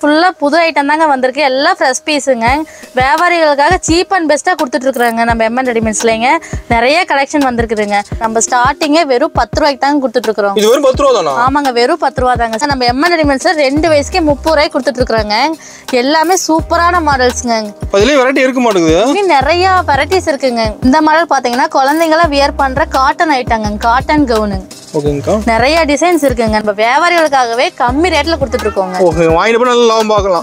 ஃபுல்லா புது ஐட்டம் தாங்க வந்திருக்கு. எல்லாம் ஃப்ரெஷ் பீஸுங்க. வியாபாரிகளுக்காக சீப் அண்ட் பெஸ்ட்டாக கொடுத்துட்ருக்குறாங்க நம்ம எம்என் ரெடிமேட்ஸ்லேங்க. நிறைய கலெக்ஷன் வந்திருக்குதுங்க. நம்ம ஸ்டார்டிங்கே வெறும் 10 ரூபாய்க்கு தாங்க கொடுத்துட்ருக்குறோம். இது வெறும் 10 ரூபா தானா? ஆமாங்க, வெறும் 10 ரூபா தாங்க. நம்ம எம்என் ரெடிமேட்ஸில் 2 வயசுக்கே 30 ரூபாய்க்கு கொடுத்துட்ருக்குறாங்க. எல்லாமே சூப்பரான மாடல்ஸுங்க. அதுலேயே வெரைட்டி இருக்க மாட்டேங்குது. இன்னும் நிறைய வெரைட்டிஸ் இருக்குங்க. இந்த மாடல் பார்த்தீங்கன்னா குழந்தைங்களாம் வியர் பண்ணுற காட்டன் ஐட்டங்க, காட்டன் கவுனு. நிறைய டிசைன்ஸ் இருக்குங்க. நம்ம வியாபாரிகளுக்காகவே கம்மி ரேட்ல கொடுத்துட்டு இருக்கோங்க.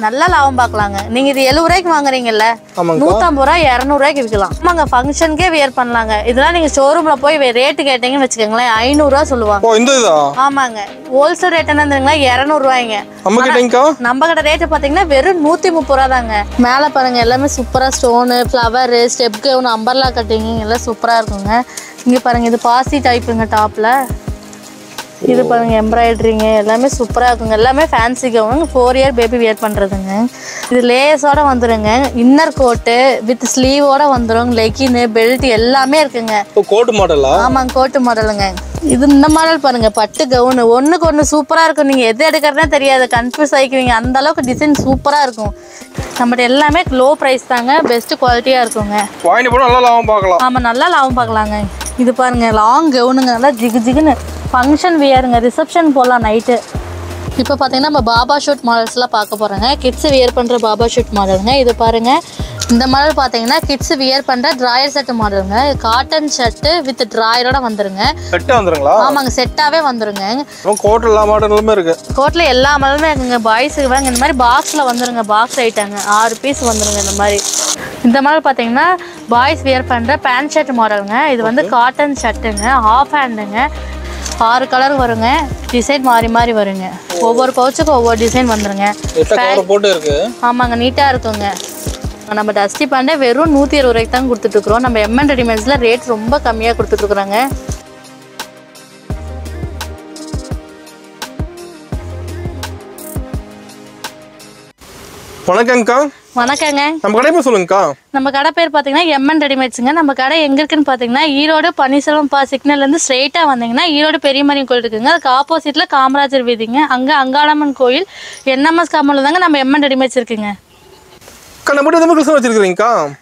நல்லா லாபம் பார்க்கலாங்க. நீங்க இது 70 ரூபாய்க்கு வாங்குறீங்கல்ல, 150 ரூபாய் 200 ரூபாய்க்கு விற்கலாம். ஆமாங்க, ஃபங்க்ஷனுக்கே வியர் பண்ணலாங்க. இதெல்லாம் நீங்க ஷோரூம்ல போய் ரேட்டு கேட்டீங்கன்னு வச்சுக்கோங்களேன், 500 ரூபாய் சொல்லுவாங்க. ஆமாங்க, ஹோல்சேல் ரேட் என்ன 200 ரூபாய்ங்க. நம்ம கிட்ட ரேட்டு பாத்தீங்கன்னா வெறும் 130 ரூபா தாங்க. மேல பாருங்க, எல்லாமே சூப்பரா stone, flower, step gown, umbrella cutting எல்லாம் சூப்பரா இருக்குங்க. இங்க பாருங்க, இது பாசி டைப்புங்க. டாப்ல இது பாருங்க, எம்ப்ராய்டரிங்க எல்லாமே சூப்பரா இருக்குங்க. எல்லாமே fancy gown, 4 year baby wear பண்றதுங்க. இது லேஸோட வந்துருங்க. இன்னர் கோட்டு வித் ஸ்லீவோட வந்துரும். லெகின், பெல்ட் எல்லாமே இருக்குங்க. கோட் மாடலா? ஆமாங்க, கோட்டு மாடலுங்க. இது இந்த மாடல் பாருங்க, பட்டு கவுன். ஒண்ணுக்கு ஒண்ணு சூப்பரா இருக்கும். நீங்க எது எடுக்கிறதே தெரியாது, கன்ஃபியூஸ் ஆகிக்குவீங்க. அந்த அளவுக்கு டிசைன் சூப்பரா இருக்கும். நம்மகிட்ட எல்லாமே லோ பிரைஸ் தாங்க, பெஸ்ட் குவாலிட்டியா இருக்குங்க. நல்லா லாபம் பார்க்கலாம். ஆமா, நல்லா லாபம் பார்க்கலாங்க. இது பாருங்க, லாங் கவுனுங்க. நல்லா ஜிகு ஜிகுன்னு ஃபங்க்ஷன் வியருங்க. ரிசப்ஷன் போகலாம் நைட்டு. இப்போ பார்த்தீங்கன்னா நம்ம பாபா ஷூட் மாடல்ஸ்லாம் பார்க்க போகிறோங்க. கிட்ஸ் வியர் பண்ணுற பாபா ஷூட் மாடலுங்க. இது பாருங்கள், இந்த மாடல் பார்த்தீங்கன்னா கிட்ஸ் வியர் பண்ணுற ட்ராயர் செட்டு மாடலுங்க. காட்டன் ஷர்ட்டு வித் ட்ராயரோட வந்துருங்க. செட்டாக வந்துருங்களா? ஆமாங்க, செட்டாகவே வந்துருங்க. கோட் எல்லா மாடலுமே இருக்கு. கோட்டில் எல்லா மாடலுமே இருக்குங்க. பாய்ஸுக்கு வாங்க இந்த மாதிரி பாக்ஸில் வந்துருங்க. பாக்ஸ் ஐட்டாங்க 6 பீஸ் வந்துருங்க. இந்த மாதிரி இந்த மாடல் பார்த்தீங்கன்னா பாய்ஸ் வியர் பண்ணுற பேண்ட் ஷர்ட் மாடலுங்க. இது வந்து காட்டன் ஷர்ட்டுங்க, ஹாஃப் ஹேண்டுங்க. 6 கலர் வருங்க. டிசைன் மாறி மாறி வருங்க. ஒவ்வொரு பவுச்சுக்கும் ஒவ்வொரு டிசைன் வந்துருங்க. ஆமாங்க, நீட்டாக இருக்குங்க. நம்ம டஸ்டி பேண்டை வெறும் 120 ரூபாய்க்கு தான் கொடுத்துட்ருக்குறோம். நம்ம எம்என் ரெடிமேட்ஸில் ரேட் ரொம்ப கம்மியாக கொடுத்துட்ருக்குறாங்க. வணக்கங்கக்கா. வணக்கங்க. நம்ம கடை பேர் சொல்லுங்கக்கா. நம்ம கடை பேர் பார்த்தீங்கன்னா எம்என் ரெடிமேட்ஸுங்க. நம்ம கடை எங்கே இருக்குன்னு பார்த்தீங்கன்னா ஈரோடு பன்னீர்செல்வம் சிக்னல்லேருந்து ஸ்ட்ரெயிட்டாக வந்தீங்கன்னா ஈரோடு பெரியமரியம் கோயில் இருக்குங்க. அதுக்கு ஆப்போசிட்டில் காமராஜர் வீதிங்க. அங்கே அங்காளம்மன் கோயில் என்எம்எஸ் காமௌண்ட்ல தாங்க நம்ம எம்என் ரெடிமேட்ஸ் இருக்குங்க.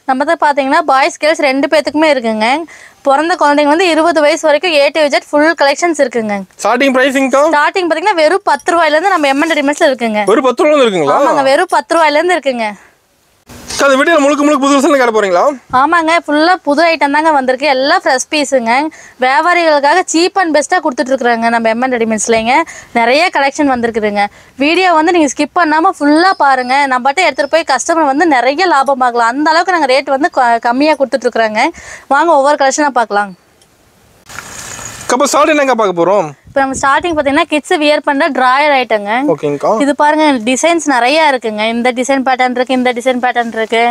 நம்ம தான் பார்த்தீங்கன்னா பாய்ஸ் கேர்ள்ஸ் 2 பேத்துக்குமே இருக்குங்க. பிறந்த குழந்தைங்க வந்து 20 வயசு வரைக்கும் A to Z full collections இருக்குங்க. ஸ்டார்டிங் பார்த்தீங்கன்னா வெறும் 10 ரூபாயிலேருந்து நம்ம எம்என் ரெடிமேட்ஸ்ல இருக்குங்க. வெறும் 10 ரூபாயில இருக்குங்களா? ஆமாங்க, வெறும் 10 ரூபாயிலேருந்து இருக்குங்க. அந்த வீடியோ முழுக்க புது வருஷம் கடை போறீங்களா? ஆமாங்க, ஃபுல்லா புது ஐட்டம் தாங்க வந்திருக்கு. எல்லாம் ஃப்ரெஷ் பீஸுங்க. வியாபாரிகளுக்காக சீப் அண்ட் பெஸ்ட்டாக கொடுத்துட்ருக்குறாங்க நம்ம எம்என் ரெடிமேட்ஸ்லேங்க. நிறைய கலெக்ஷன் வந்திருக்குதுங்க. வீடியோ வந்து நீங்கள் ஸ்கிப் பண்ணாமல் ஃபுல்லாக பாருங்கள். நம்ம பாட்டு எடுத்துகிட்டு போய் கஸ்டமர் வந்து நிறைய லாபம் பார்க்கலாம். அந்த அளவுக்கு நாங்கள் ரேட் வந்து கம்மியாக கொடுத்துட்ருக்குறாங்க. வாங்க ஒவ்வொரு கலெக்ஷனாக பார்க்கலாம். இப்போ நம்ம ஸ்டார்டிங் பார்த்தீங்கன்னா கிட்ஸ் வியர் பண்ணுற ட்ராயர் ஐட்டங்க. இது பாருங்க, டிசைன்ஸ் நிறைய இருக்குங்க. இந்த டிசைன் பேட்டர்ன் இருக்கு, இந்த டிசைன் பேட்டர்ன் இருக்கு.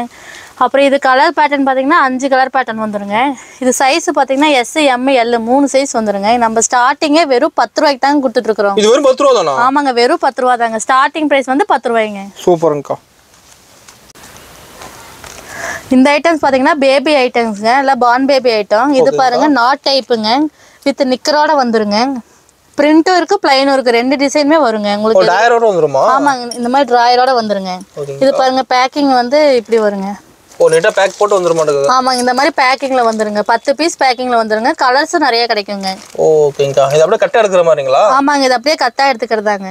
அப்புறம் இது கலர் பேட்டர்ன் பார்த்தீங்கன்னா 5 கலர் பேட்டர்ன் வந்துருங்க. இது சைஸ் பார்த்தீங்கன்னா S, M, L 3 சைஸ் வந்துருங்க. நம்ம ஸ்டார்டிங்கே வெறும் 10 ரூபாய்க்கு தாங்க கொடுத்துட்ருக்குறோம். இது வெறும் 10 ரூபா தானா? ஆமாங்க, வெறும் 10 ரூபா தாங்க. ஸ்டார்டிங் ப்ரைஸ் வந்து 10 ரூபாய்ங்க. சூப்பர்ங்கக்கா. இந்த ஐட்டம்ஸ் பார்த்தீங்கன்னா பேபி ஐட்டம்ஸ்ங்க, இல்லை பார்ன் பேபி ஐட்டம். இது பாருங்க, நாட் டைப்புங்க வித் நிக்கரோட வந்துருங்க. பிரிண்ட்டும் இருக்கு, பிளைனும் இருக்கு. 2 டிசைனுமே வருங்க உங்களுக்கு. ட்ராயரோட வந்துருமா? ஆமாங்க, இந்த மாதிரி ட்ராயரோட வந்துருங்க. இது பாருங்க, பேக்கிங் வந்து இப்படி வருங்க. நீட்டா பேக் போட்டு வந்துர மாட்டேங்குது. ஆமாங்க, இந்த மாதிரி பேக்கிங்ல வந்துருங்க. 10 பீஸ் பேக்கிங்ல வந்துருங்க. கலர்ஸ் நிறைய கிடைக்குங்க. ஓகேங்கா. இது அப்படியே கட்டா எடுக்கிற மாதிரிங்களா? ஆமாங்க, இது அப்படியே கட்டா எடுத்துக்கிறதாங்க.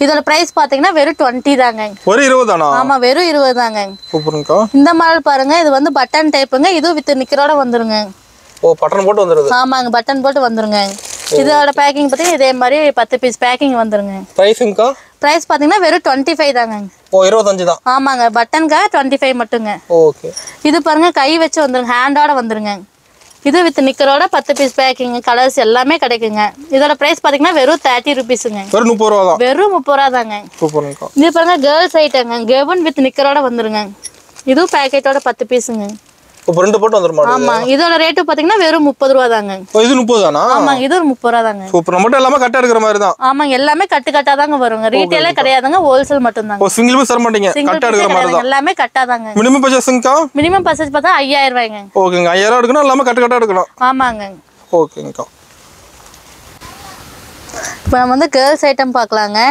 இதோட பிரைஸ் பாத்தீங்கன்னா வெறும் 20 தாங்க. ஒரு 20 தானா? ஆமா, வெறும் 20 தாங்க. சூப்பர்ங்கா. இந்த மாடல் பாருங்க, இது வந்து பட்டன் டைப்புங்க. இது வித் நிக்கரோட வந்துருங்க. பட்டன் போட்டு வந்துருது. ஆமாங்க, பட்டன் போட்டு வந்துருங்க. இதோட பேக்கிங் பாத்தீங்கன்னா இதே மாதிரி 10 பீஸ் பேக்கிங் வந்துருங்க. பிரைஸ்ங்கா? பிரைஸ் பாத்தீங்கன்னா வெறும் 25 தாங்க. 25 தான். ஆமாங்க, பட்டனுக்காக 25 மட்டுங்க. ஓகே. இது பாருங்க, கை வச்சு வந்துருங்க, ஹேண்டோட வந்துருங்க. இது வித் நிக்கரோட 10 பீஸ் பேக்கிங். கலர்ஸ் எல்லாமே கிடைக்குங்க. இதோட பிரைஸ் பாத்தீங்கன்னா வெறும் 30 ரூபீஸ்ங்க. வெறும் 30 ரூபா தான். வெறும் 30 ரூபா தாங்க. சூப்பர்ங்கா. இது பாருங்க, கேர்ள்ஸ் ஐட்டங்க. கெவன் வித் நிக்கரோட வந்துருங்க. இது பேக்கெட்டோட 10 பீஸுங்க. பிரிண்ட் போட்டு வந்துருமா? ஆமா, இதோட ரேட் பாத்தீங்கன்னா வெறும் 30 ரூபா தாங்க. இது 30 தானா? ஆமாங்க, இது 30 ரூபா தாங்க. சூப்பர். நம்ம எல்லாமே கட்ட எடுக்கிற மாதிரி தான். ஆமாங்க, எல்லாமே கட்டா தாங்க வருங்க. ரீட்டைலே கிடையாதுங்க, ஹோல்சேல் மட்டும் தாங்க. சிங்கிள் பீஸ் தர மாட்டீங்க, கட்ட எடுக்கிற மாதிரி தான். எல்லாமே கட்டா தாங்க. மினிமம் பர்சேஸ்ங்கா? மினிமம் பர்சேஸ் பார்த்தா 5000 ரூபாய்ங்க. ஓகேங்க. 5000 எடுக்கணும், எல்லாமே கட்ட எடுக்கணும். ஆமாங்க. ஓகேங்கா. இப்போ நம்ம வந்து கேர்ள்ஸ் ஐட்டம் பார்க்கலாங்க.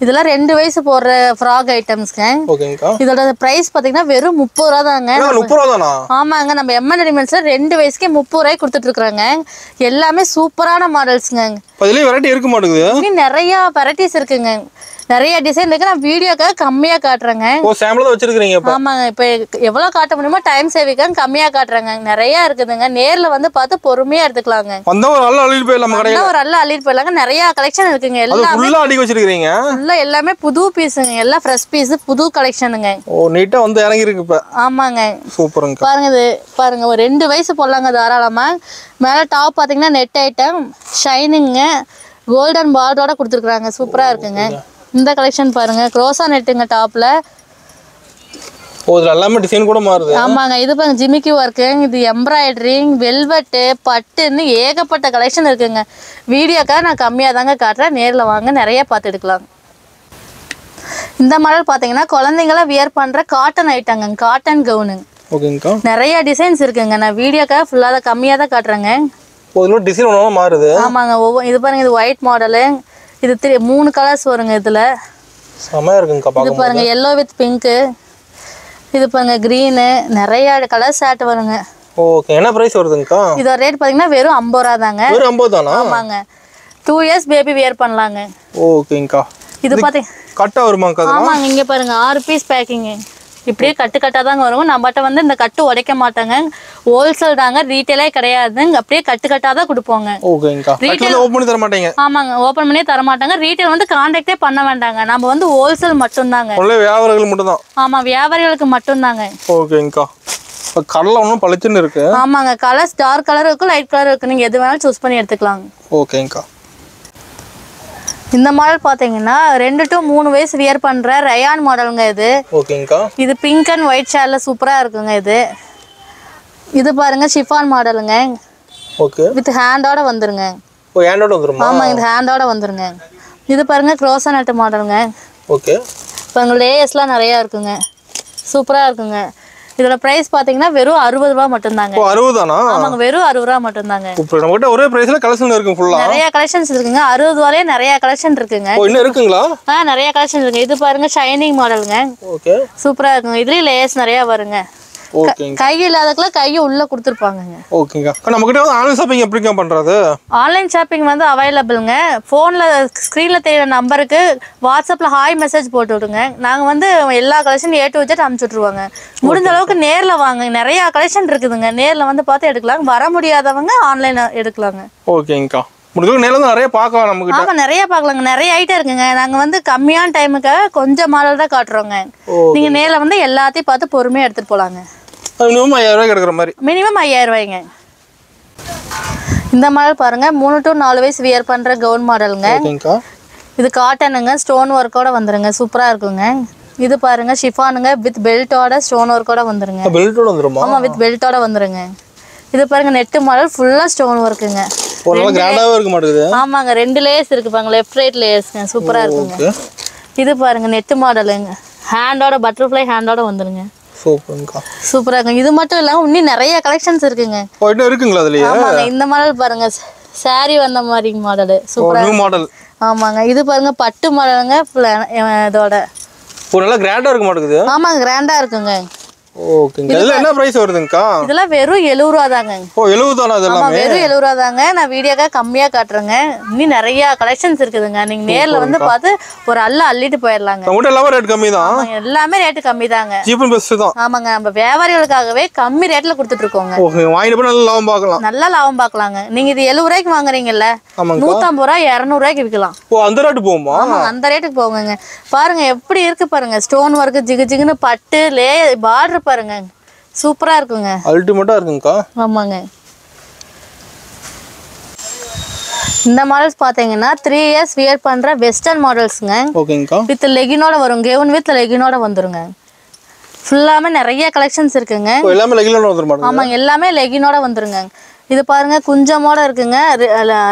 இதெல்லாம் 2 வயசு போடுற ஃப்ராக் ஐட்டம்ஸ்ங்க. ஓகேங்கா. இதோட பிரைஸ் பாத்தீங்கன்னா வெறும் 30 ரூபா தாங்க. 30 ரூபா தானா? ஆமாங்க, நம்ம எம்என் ரெடிமேட்ஸ்ல 2 வயசுக்கே 30 ரூபாய்க்கு கொடுத்துட்டு இருக்காங்க. எல்லாமே சூப்பரான மாடல்ஸ்ங்க. அதுலயும் வெரைட்டி இருக்க மாட்டேங்குது. நிறைய வெரைட்டிஸ் இருக்குங்க, நிறைய டிசைன் இருக்கு. நான் வீடியோக்காக கம்மியா காட்டுறேங்க. ஓ, சாம்பிள் தான் வச்சிருக்கீங்க இப்ப? ஆமாங்க, இப்ப எவ்வளவு காட்ட முடியுமோ டைம் சேவிக்காக கம்மியா காட்டுறேங்க. நிறைய இருக்குதுங்க, நேர்ல வந்து பார்த்து பொறுமையா எடுத்துக்கலாங்க. வந்தா ஒரு நல்ல அள்ளிட்டு போயிடலாம் கடையில. ஒரு நல்ல அள்ளிட்டு போயிடலாங்க. நிறைய கலெக்ஷன் இருக்குங்க. எல்லாமே ஃபுல்லா அடிக்க வச்சிருக்கீங்க. ஃபுல்லா எல்லாமே புது பீஸ்ங்க, எல்லாம் ஃப்ரெஷ் பீஸ், புது கலெக்ஷனுங்க. ஓ, நீட்டா வந்து இறங்கி இருக்கு இப்ப. ஆமாங்க, சூப்பருங்க. பாருங்க இது பாருங்க, ஒரு 2 வயசு போடலாங்க தாராளமா. மேல டாப் பாத்தீங்கன்னா நெட் ஐட்டம் ஷைனிங்க, கோல்டன் பார்டரோட கொடுத்துருக்காங்க. சூப்பரா இருக்குங்க. இந்த கலெக்ஷன் பாருங்க, க்ரோசா நெட்டுங்க டாப்ல. ஓ, இதுல எல்லாமே டிசைன் கூட மாறுது. ஆமாங்க, இது பாருங்க ஜிமிக்கி ஒர்க்கு, இது எம்ப்ராய்டரிங், வெல்வெட்டு, பட்டுன்னு ஏகப்பட்ட கலெக்ஷன் இருக்குங்க. வீடியோக்காக நான் கம்மியாக தாங்க காட்டுறேன், நேரில் வாங்க நிறைய பார்த்து எடுக்கலாம். இந்த மாடல் பார்த்தீங்கன்னா குழந்தைங்களாம் வியர் பண்ணுற காட்டன் ஐட்டங்க, காட்டன் கவுனுங்க. ஓகேங்கா. நிறைய டிசைன்ஸ் இருக்குங்க. நான் வீடியோக்காக ஃபுல்லாக கம்மியாக தான் காட்டுறேங்க. ஒரு டிசைன் ஒன்றா மாறுது. ஆமாங்க, இது பாருங்க, இது ஒயிட் மாடலு. இது 3 கலர்ஸ் வருங்க. இதுல செமையா இருக்குங்க. இது பாருங்க, yellow with pink. இது பாருங்க green. நிறைய கலர் ஷர்ட் வருங்க. ஓகே, என்ன பிரைஸ் வருதுங்கக்கா? இதோட ரேட் பாத்தீங்கன்னா வெறும் 50 ரூபா தாங்க. வெறும் 50 தானா? ஆமாங்க, 2 இயர்ஸ் பேபி வியர் பண்ணலாங்க. ஓகேங்கா. இது பாத்தீங்க கட்டா வருமாங்கக்கா? ஆமாங்க, இங்க பாருங்க 6 பீஸ் பேக்கிங். இப்படியே கட்டு கட்டா தாங்க வரும். நம்மகிட்ட வந்து இந்த கட்டு உடைக்க மாட்டாங்க, ஹோல்சேல் தாங்க, ரீட்டைலே கிடையாதுங்க. அப்படியே கட்டு கட்டா தான் கொடுப்போங்க. ஓகேங்கா. ரீட்டைல் ஓபன் பண்ணி தர மாட்டீங்க? ஆமாங்க, ஓபன் பண்ணி தர மாட்டாங்க. ரீட்டைல் வந்து கான்டாக்டே பண்ண வேண்டாங்க. நம்ம வந்து ஹோல்சேல் மட்டும் தாங்க. ஒண்ணே வியாபாரிகள் மட்டும் தான்? ஆமா, வியாபாரிகளுக்கு மட்டும் தாங்க. ஓகேங்கா. கலர்ல ஒன்றும் பளிச்சுன்னு இருக்கு. ஆமாங்க, கலர்ஸ் டார்க் கலர் இருக்கு, லைட் கலர் இருக்கு. நீங்க எது வேணாலும் சூஸ் பண்ணி எடுத்துக்கலாம். ஓகேங்கா. இந்த மாடல் பாத்தீங்கன்னா 2 to 3 வயசு வியர் பண்ற ரயான் மாடலுங்க இது. ஓகேங்கா. இது பிங்க் அண்ட் ஒயிட் ஷேட்ல சூப்பரா இருக்குங்க. இது பாருங்க ஷிஃபான் மாடலுங்க. ஓகே, வித் ஹேண்டோட வந்துருங்க. ஓ, ஹேண்டோட வந்துருமா? ஆமா, இது ஹேண்டோட வந்துருங்க. இது பாருங்க க்ரோசா நட் மாடலுங்க. ஓகே, இப்போ லேயர்ஸ்லாம் நிறைய இருக்குங்க, சூப்பரா இருக்குங்க. இதோட பிரைஸ் பாத்தீங்கன்னா வெறும் 60 ரூபா மட்டும் தாங்க. ஓ, 60 தானா? ஆமாங்க, வெறும் 60 ரூபா மட்டும் தாங்க. இப்போ நம்மகிட்ட ஒரே பிரைஸ்ல கலெக்ஷன் இருக்கு ஃபுல்லா. நிறைய கலெக்ஷன்ஸ் இருக்குங்க. 60 ரூபாயிலே நிறைய கலெக்ஷன் இருக்குங்க. ஓ, இன்னும் இருக்குங்களா? நிறைய கலெக்ஷன் இருக்கு. இது பாருங்க ஷைனிங் மாடலுங்க. ஓகே, சூப்பரா இருக்குங்க. இதுலயும் லேயர்ஸ் நிறைய வருங்க. ஓகேங்க. கை இல்லாதக்குள்ள கையை உள்ள கொடுத்துருப்பாங்க. ஓகேங்க. நம்ம கிட்ட வந்து ஆன்லைன் ஷாப்பிங் எப்படிங்க பண்றது? ஆன்லைன் ஷாப்பிங் வந்து அவைலபிள்ங்க. போன்ல ஸ்கிரீன்ல தெரியுற நம்பருக்கு வாட்ஸ்அப்ல ஹாய் மெசேஜ் போட்டு விடுங்க. நாங்க வந்து எல்லா கலெக்ஷன் A to Z அனுப்பிச்சு விட்டுருவாங்க. முடிஞ்ச அளவுக்கு நேர்ல வாங்க, நிறைய கலெக்ஷன் இருக்குதுங்க. நேர்ல வந்து பார்த்து எடுக்கலாம். வர முடியாதவங்க ஆன்லைன் எடுக்கலாங்க. ஓகேங்கா. முடிஞ்சளவுக்கு நேர்ல வந்து நிறைய பார்க்கலாம் நம்ம கிட்ட. ஆமா, நிறைய பார்க்கலாங்க. நிறைய ஐட்டம் இருக்குங்க. நாங்க வந்து கம்மியான டைமுக்காக கொஞ்சம் மாடல் தான் காட்டுறோங்க. நீங்க நேர்ல வந்து எல்லாத்தையும் பார்த்து பொறுமையா எடுத்துட்டு போலாங்க. மினிமம் 5000 ரூபாய்க்கு எடுக்கிற மாதிரி. மினிமம் 5000 ரூபாய்ங்க. இந்த மாடல் பாருங்க, 3 to 4 வயசு வியர் பண்ற கவுன் மாடலுங்க. ஓகேங்கா. இது காட்டனுங்க, ஸ்டோன் ஒர்க்கோட வந்துருங்க. சூப்பரா இருக்குங்க. இது பாருங்க ஷிஃபானுங்க, வித் பெல்ட்டோட ஸ்டோன் ஒர்க்கோட வந்துருங்க. பெல்ட்டோட வந்துருமா? ஆமா, வித் பெல்ட்டோட வந்துருங்க. இது பாருங்க நெட் மாடல், ஃபுல்லா ஸ்டோன் ஒர்க்குங்க. ஒரு கிராண்டாவே இருக்க மாட்டேங்குது. ஆமாங்க, 2 லேயர்ஸ் இருக்கு பாருங்க, லெஃப்ட் ரைட் லேயர்ஸ்ங்க. சூப்பரா இருக்குங்க. இது பாருங்க நெட் மாடலுங்க, ஹேண்டோட பட்டர்ஃப்ளை ஹேண்டோட வந்துருங்க. சூப்பர்ங்கா. சூப்பரா இருக்குங்க. இது மட்டும் இல்லாம இன்னும் நிறைய கலெக்ஷன்ஸ் இருக்குங்க. ஓ, இன்னும் இருக்குங்களா அதுலயே? ஆமாங்க, இந்த மாடல் பாருங்க, saree வந்த மாதிரி மாடல். சூப்பரா நியூ மாடல். ஆமாங்க, இது பாருங்க பட்டு மாடலுங்க. இதோட ஒரு நல்ல கிராண்டா இருக்க மாட்டேங்குது. ஆமாங்க, கிராண்டா இருக்குங்க. ஓகேங்க. இதெல்லாம் என்ன பிரைஸ் வருதுங்கக்கா? இதெல்லாம் வெறும் 70 ரூபா தாங்க. ஓ, 70 தானா இதெல்லாம்? ஆமா, வெறும் 70 ரூபா தாங்க. நான் வீடியோக்காக கம்மியா காட்டுறேங்க. இன்னும் நிறைய கலெக்ஷன்ஸ் இருக்குதுங்க. நீங்க நேர்ல வந்து பார்த்து ஒரு அள்ளிட்டு போயிடலாங்க. உங்கள்ட்ட எல்லாமே ரேட் கம்மி தான்? எல்லாமே ரேட் கம்மி தாங்க. சீப் அண்ட் பெஸ்ட் தான். ஆமாங்க, நம்ம வியாபாரிகளுக்காகவே கம்மி ரேட்ல கொடுத்துட்டு இருக்கோங்க. ஓகே, வாங்கிட்டு போய் நல்ல லாபம் பார்க்கலாம். நல்ல லாபம் பார்க்கலாங்க. நீங்க இது 70 ரூபாய்க்கு வாங்குறீங்கல்ல, 150 ரூபாய் 200 ரூபாய்க்கு விற்கலாம். ஓ, அந்த ரேட் போகுமா? ஆமாங்க, அந்த ரேட்டுக்கு போகுங்க. பாருங்க எப்படி இருக்கு பாருங்க, ஸ்டோன் ஒர்க், ஜிகு ஜிகுன்னு பட்டு பார்டர் பாருங்க, சூப்பரா இருக்குங்க. அல்டிமேட்டா இருக்குங்கக்கா. ஆமாங்க. இந்த மாடல்ஸ் பாத்தீங்கன்னா 3 இயர்ஸ் வியர் பண்ற வெஸ்டர்ன் மாடல்ஸ்ங்க. ஓகேங்கக்கா. வித் லெகினோட வரும், கவுன் வித் லெகினோட வந்துருங்க. ஃபுல்லாமே நிறைய கலெக்ஷன்ஸ் இருக்குங்க. எல்லாமே லெகினோட வந்துருமா? ஆமாங்க, எல்லாமே லெகினோட வந்துருங்க. இது பாருங்க குஞ்சமோட இருக்குங்க.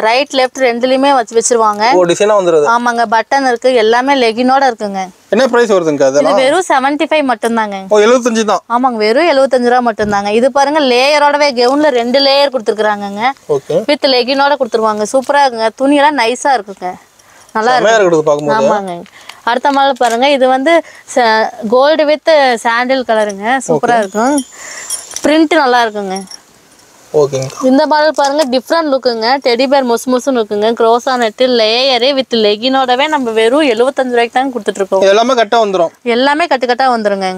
ரைட் லெஃப்ட் ரெண்டுலயுமே வச்சிருவாங்க. ஓ, டிசைனா வந்துருது. ஆமாங்க, பட்டன் இருக்கு, எல்லாமே லெகினோட இருக்குங்க. என்ன பிரைஸ் வருதுங்க இது வெறும் 75 மட்டும் தாங்க. ஓ, 75 தான். ஆமாங்க, வெறும் 75 ரூபா மட்டும் தாங்க. இது பாருங்க லேயரோடவே கவுன்ல 2 லேயர் கொடுத்துருக்காங்கங்க. ஓகே, வித் லெகினோட கொடுத்துருவாங்க. சூப்பரா இருக்குங்க. துணி எல்லாம் நைஸா இருக்குங்க, நல்லா இருக்கு. பாக்கும்போது. ஆமாங்க, அடுத்த மாடல் பாருங்க, இது வந்து கோல்டு வித் சாண்டில் கலருங்க, சூப்பரா இருக்கும். பிரிண்ட் நல்லா இருக்குங்க. ஓகேங்க. இந்த மாடல் பாருங்க, டிஃப்ரெண்ட் லுக்குங்க. டெடி பேர் முசுமுசுன்னு இருக்குங்க. க்ரோஸா நெட் லேயரே வித் லெகினோடவே நம்ம வெறும் 75 ரூபாய்க்கு தான் கொடுத்துட்டு இருக்கோம். எல்லாமே கட்டா வந்துரும். எல்லாமே கட்டு வந்துருங்க.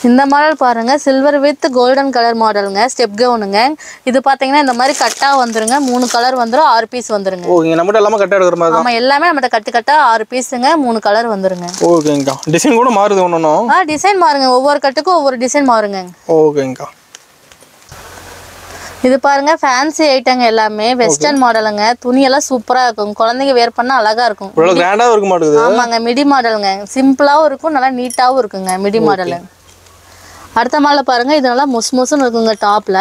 இந்த மாடல் பாருங்க, சில்வர் வித் கோல்டன் கலர் மாடலுங்க, ஸ்டெப் கவுனுங்க. இது பாத்தீங்கன்னா இந்த மாதிரி கட்டா வந்துருங்க. 3 கலர் வந்துரும், 6 பீஸ் வந்துருங்க. ஓகே, நம்மட்ட எல்லாமே கட்டா எடுக்கிற மாதிரி தான். ஆமா, எல்லாமே நம்மட்ட கட்டா 6 பீஸ்ங்க, 3 கலர் வந்துருங்க. ஓகேங்கா. டிசைன் கூட மாறுது ஒண்ணொண்ணும். டிசைன் மாறுங்க, ஒவ்வொரு கட்டுக்கும் ஒவ்வொரு டிசைன் மாறுங்க. ஓகேங்கா. இது பாருங்க, ஃபேன்சி ஐட்டங்க, எல்லாமே வெஸ்டர்ன் மாடலுங்க. துணி எல்லாம் சூப்பரா இருக்கும், குழந்தைங்க வேர் பண்ணா அழகா இருக்கும். இவ்வளவு கிராண்டா இருக்க மாட்டேங்குது. ஆமாங்க, மிடி மாடலுங்க. சிம்பிளாவும் இருக்கும், நல்லா நீட்டாவும் இருக்குங்க மிடி மாடல். அடுத்த மாடல பாருங்க, இது நல்லா முசுமுசுன்னு இருக்குங்க. டாப்ல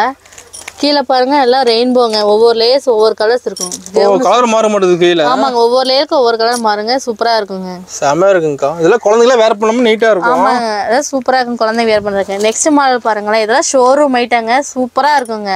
கீழே பாருங்க எல்லாம் ரெயின்போங்க. ஒவ்வொரு லேயர்ஸ் ஒவ்வொரு கலர்ஸ் இருக்கும். கலர் மாற மாட்டேங்குது கீழே. ஆமாங்க, ஒவ்வொரு லேயருக்கு ஒவ்வொரு கலர் மாறுங்க. சூப்பரா இருக்குங்க. செமையா இருக்குங்கக்கா. இதெல்லாம் குழந்தைங்கள வேர் பண்ணாம நீட்டா இருக்கும். ஆமாங்க, அதான் சூப்பரா இருக்கும் குழந்தைங்க வேர் பண்றதுக்கு. நெக்ஸ்ட் மாடல் பாருங்களேன், இதெல்லாம் ஷோரூம் ஐட்டங்க, சூப்பரா இருக்குங்க.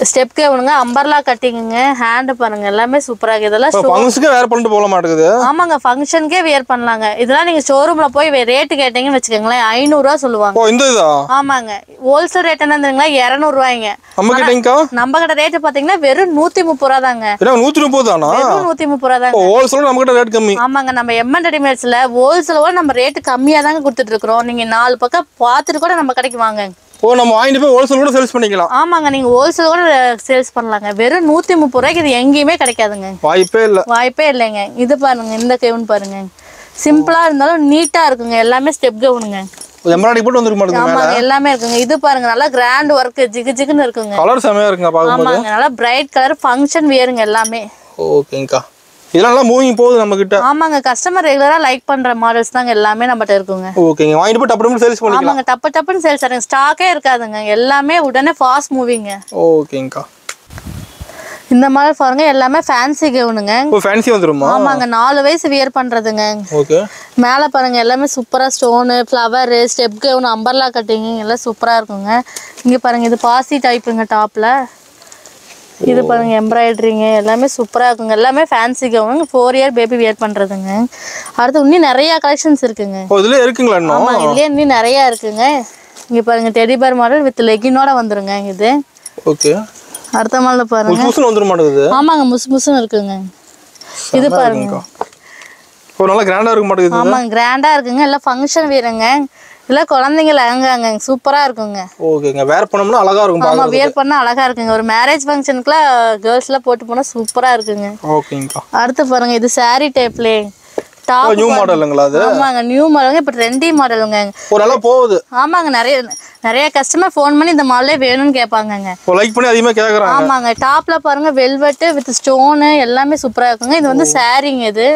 ஸ்டெப் கேவுனுங்க, அம்பர்லா கட்டிங்குங்க. ஹேண்ட் பாருங்க, எல்லாமே சூப்பரா இருக்கு. இதெல்லாம் ஃபங்க்ஷனுக்கு வேர் பண்ணிட்டு போக மாட்டேங்குது. ஆமாங்க, ஃபங்க்ஷனுக்கே வேர் பண்ணலாங்க. இதெல்லாம் நீங்க ஷோரூம்ல போய் ரேட் கேட்டீங்கன்னு வச்சுக்கோங்களேன், 500 ரூபா சொல்லுவாங்க. ஓ, இந்த இதா? ஆமாங்க, ஹோல்சேல் ரேட் என்னதுங்களா 200 ரூபாய்ங்க. நம்ம கிட்டங்கா நம்ம கிட்ட ரேட் பாத்தீங்கன்னா வெறும் 130 ரூபா தாங்க. 130 தானா? வெறும் 130 ரூபா தாங்க. ஹோல்சேல் நம்ம கிட்ட ரேட் கம்மி. ஆமாங்க, நம்ம எம்என் ரெடிமேட்ஸ்ல ஹோல்சேலோட நம்ம ரேட் கம்மியா தாங்க கொடுத்துட்டு இருக்கோம். நீங்க 4 பக்கம் பார்த்துட்டு கூட நம்ம கடைக்கு வாங்க. ஓ, நம்ம வாங்கிட்டு போய் ஹோல்சேல் கூட சேல்ஸ் பண்ணிக்கலாம். ஆமாங்க, நீங்க ஹோல்சேல் கூட சேல்ஸ் பண்ணலாங்க. வெறும் 130 ரூபாய்க்கு இது எங்கேயுமே கிடைக்காதுங்க. வாய்ப்பே இல்லைங்க. இது பாருங்க, இந்த கவுன் பாருங்க, சிம்பிளா இருந்தாலும் நீட்டா இருக்குங்க. எல்லாமே ஸ்டெப் கவுனுங்க. எம்ப்ராய்டரி போட்டு வந்திருக்க மாட்டேங்குது. ஆமாங்க, எல்லாமே இருக்குங்க. இது பாருங்க, நல்லா கிராண்ட் ஒர்க், ஜிகு ஜிகுன்னு இருக்குங்க. கலர் செமையா இருக்குங்க பாக்கும்போது. ஆமாங்க, நல்லா பிரைட் கலர், ஃபங்க்ஷன் வியருங்க எல்லாமே. ஓகேங்கா. இதெல்லாம் மூவிங் போகுது நம்ம கிட்ட. ஆமாங்க, கஸ்டமர் ரெகுலரா லைக் பண்ற மாடல்ஸ் தாங்க எல்லாமே நம்மட்ட இருக்குங்க. ஓகேங்க, வாங்கிட்டு போய் டப்பு டப்புன்னு சேல்ஸ் பண்ணிக்கலாம். ஆமாங்க, டப்புன்னு சேல்ஸ் ஆகுங்க. ஸ்டாக்கே இருக்காதுங்க, எல்லாமே உடனே ஃபாஸ்ட் மூவிங்க. ஓகேங்கா. இந்த மாடல் பாருங்க, எல்லாமே ஃபேன்சி கவுனுங்க. ஓ, ஃபேன்சி வந்துருமா? ஆமாங்க, 4 வயசு வியர் பண்றதுங்க. ஓகே. மேல பாருங்க, எல்லாமே சூப்பரா stone, flower, step gown, umbrella cutting எல்லாம் சூப்பரா இருக்குங்க. இங்க பாருங்க, இது பாசி டைப்புங்க டாப்ல. இது பாருங்க, எம்ப்ராய்டரிங்க, எல்லாமே சூப்பரா இருக்குங்க. எல்லாமே fancy gown, 4 year baby wear பண்றதுங்க. அடுத்து இன்னும் நிறைய கலெக்ஷன்ஸ் இருக்குங்க. இதுல இருக்குங்களா? ஆமா, இதுலயே இன்னும் நிறைய இருக்குங்க. இங்க பாருங்க, டெடி பேர் மாடல் வித் லெகினோட வந்துருங்க இது. ஓகே. அடுத்த மாடல் பாருங்க, முசுமுசுன்னு வந்துர மாட்டேங்குது. ஆமாங்க, முசுமுசுன்னு இருக்குங்க. இது பாருங்க, ஒரு நல்ல கிராண்டா இருக்க மாட்டேங்குது. ஆமாங்க, கிராண்டா இருக்குங்க. எல்லாம் ஃபங்க்ஷன் வீருங்க. இதெல்லாம் குழந்தைங்க லெஹங்காங்க, சூப்பரா இருக்குங்க. ஓகேங்க, வேர் பண்ணோம்னா அழகா இருக்கும். ஆமா, வியர் பண்ணா அழகா இருக்குங்க. ஒரு மேரேஜ் ஃபங்க்ஷனுக்குலாம் கேர்ள்ஸ் எல்லாம் போட்டு போனா சூப்பரா இருக்குங்க. ஓகேங்கா. அடுத்து பாருங்க, இது saree டைப்ல டாப். நியூ மாடலுங்களா அது? ஆமாங்க, நியூ மாடலுங்க. இப்ப ட்ரெண்டி மாடலுங்க. ஒரு நல்லா போகுது. ஆமாங்க, நிறைய கஸ்டமர் ஃபோன் பண்ணி இந்த மாடலே வேணும்னு கேட்பாங்கங்க. லைக் பண்ணி அதிகமா கேக்குறாங்க. ஆமாங்க, டாப்ல பாருங்க வெல்வெட் வித் ஸ்டோன் எல்லாமே சூப்பரா இருக்குங்க. இது வந்து சாரிங்க. இது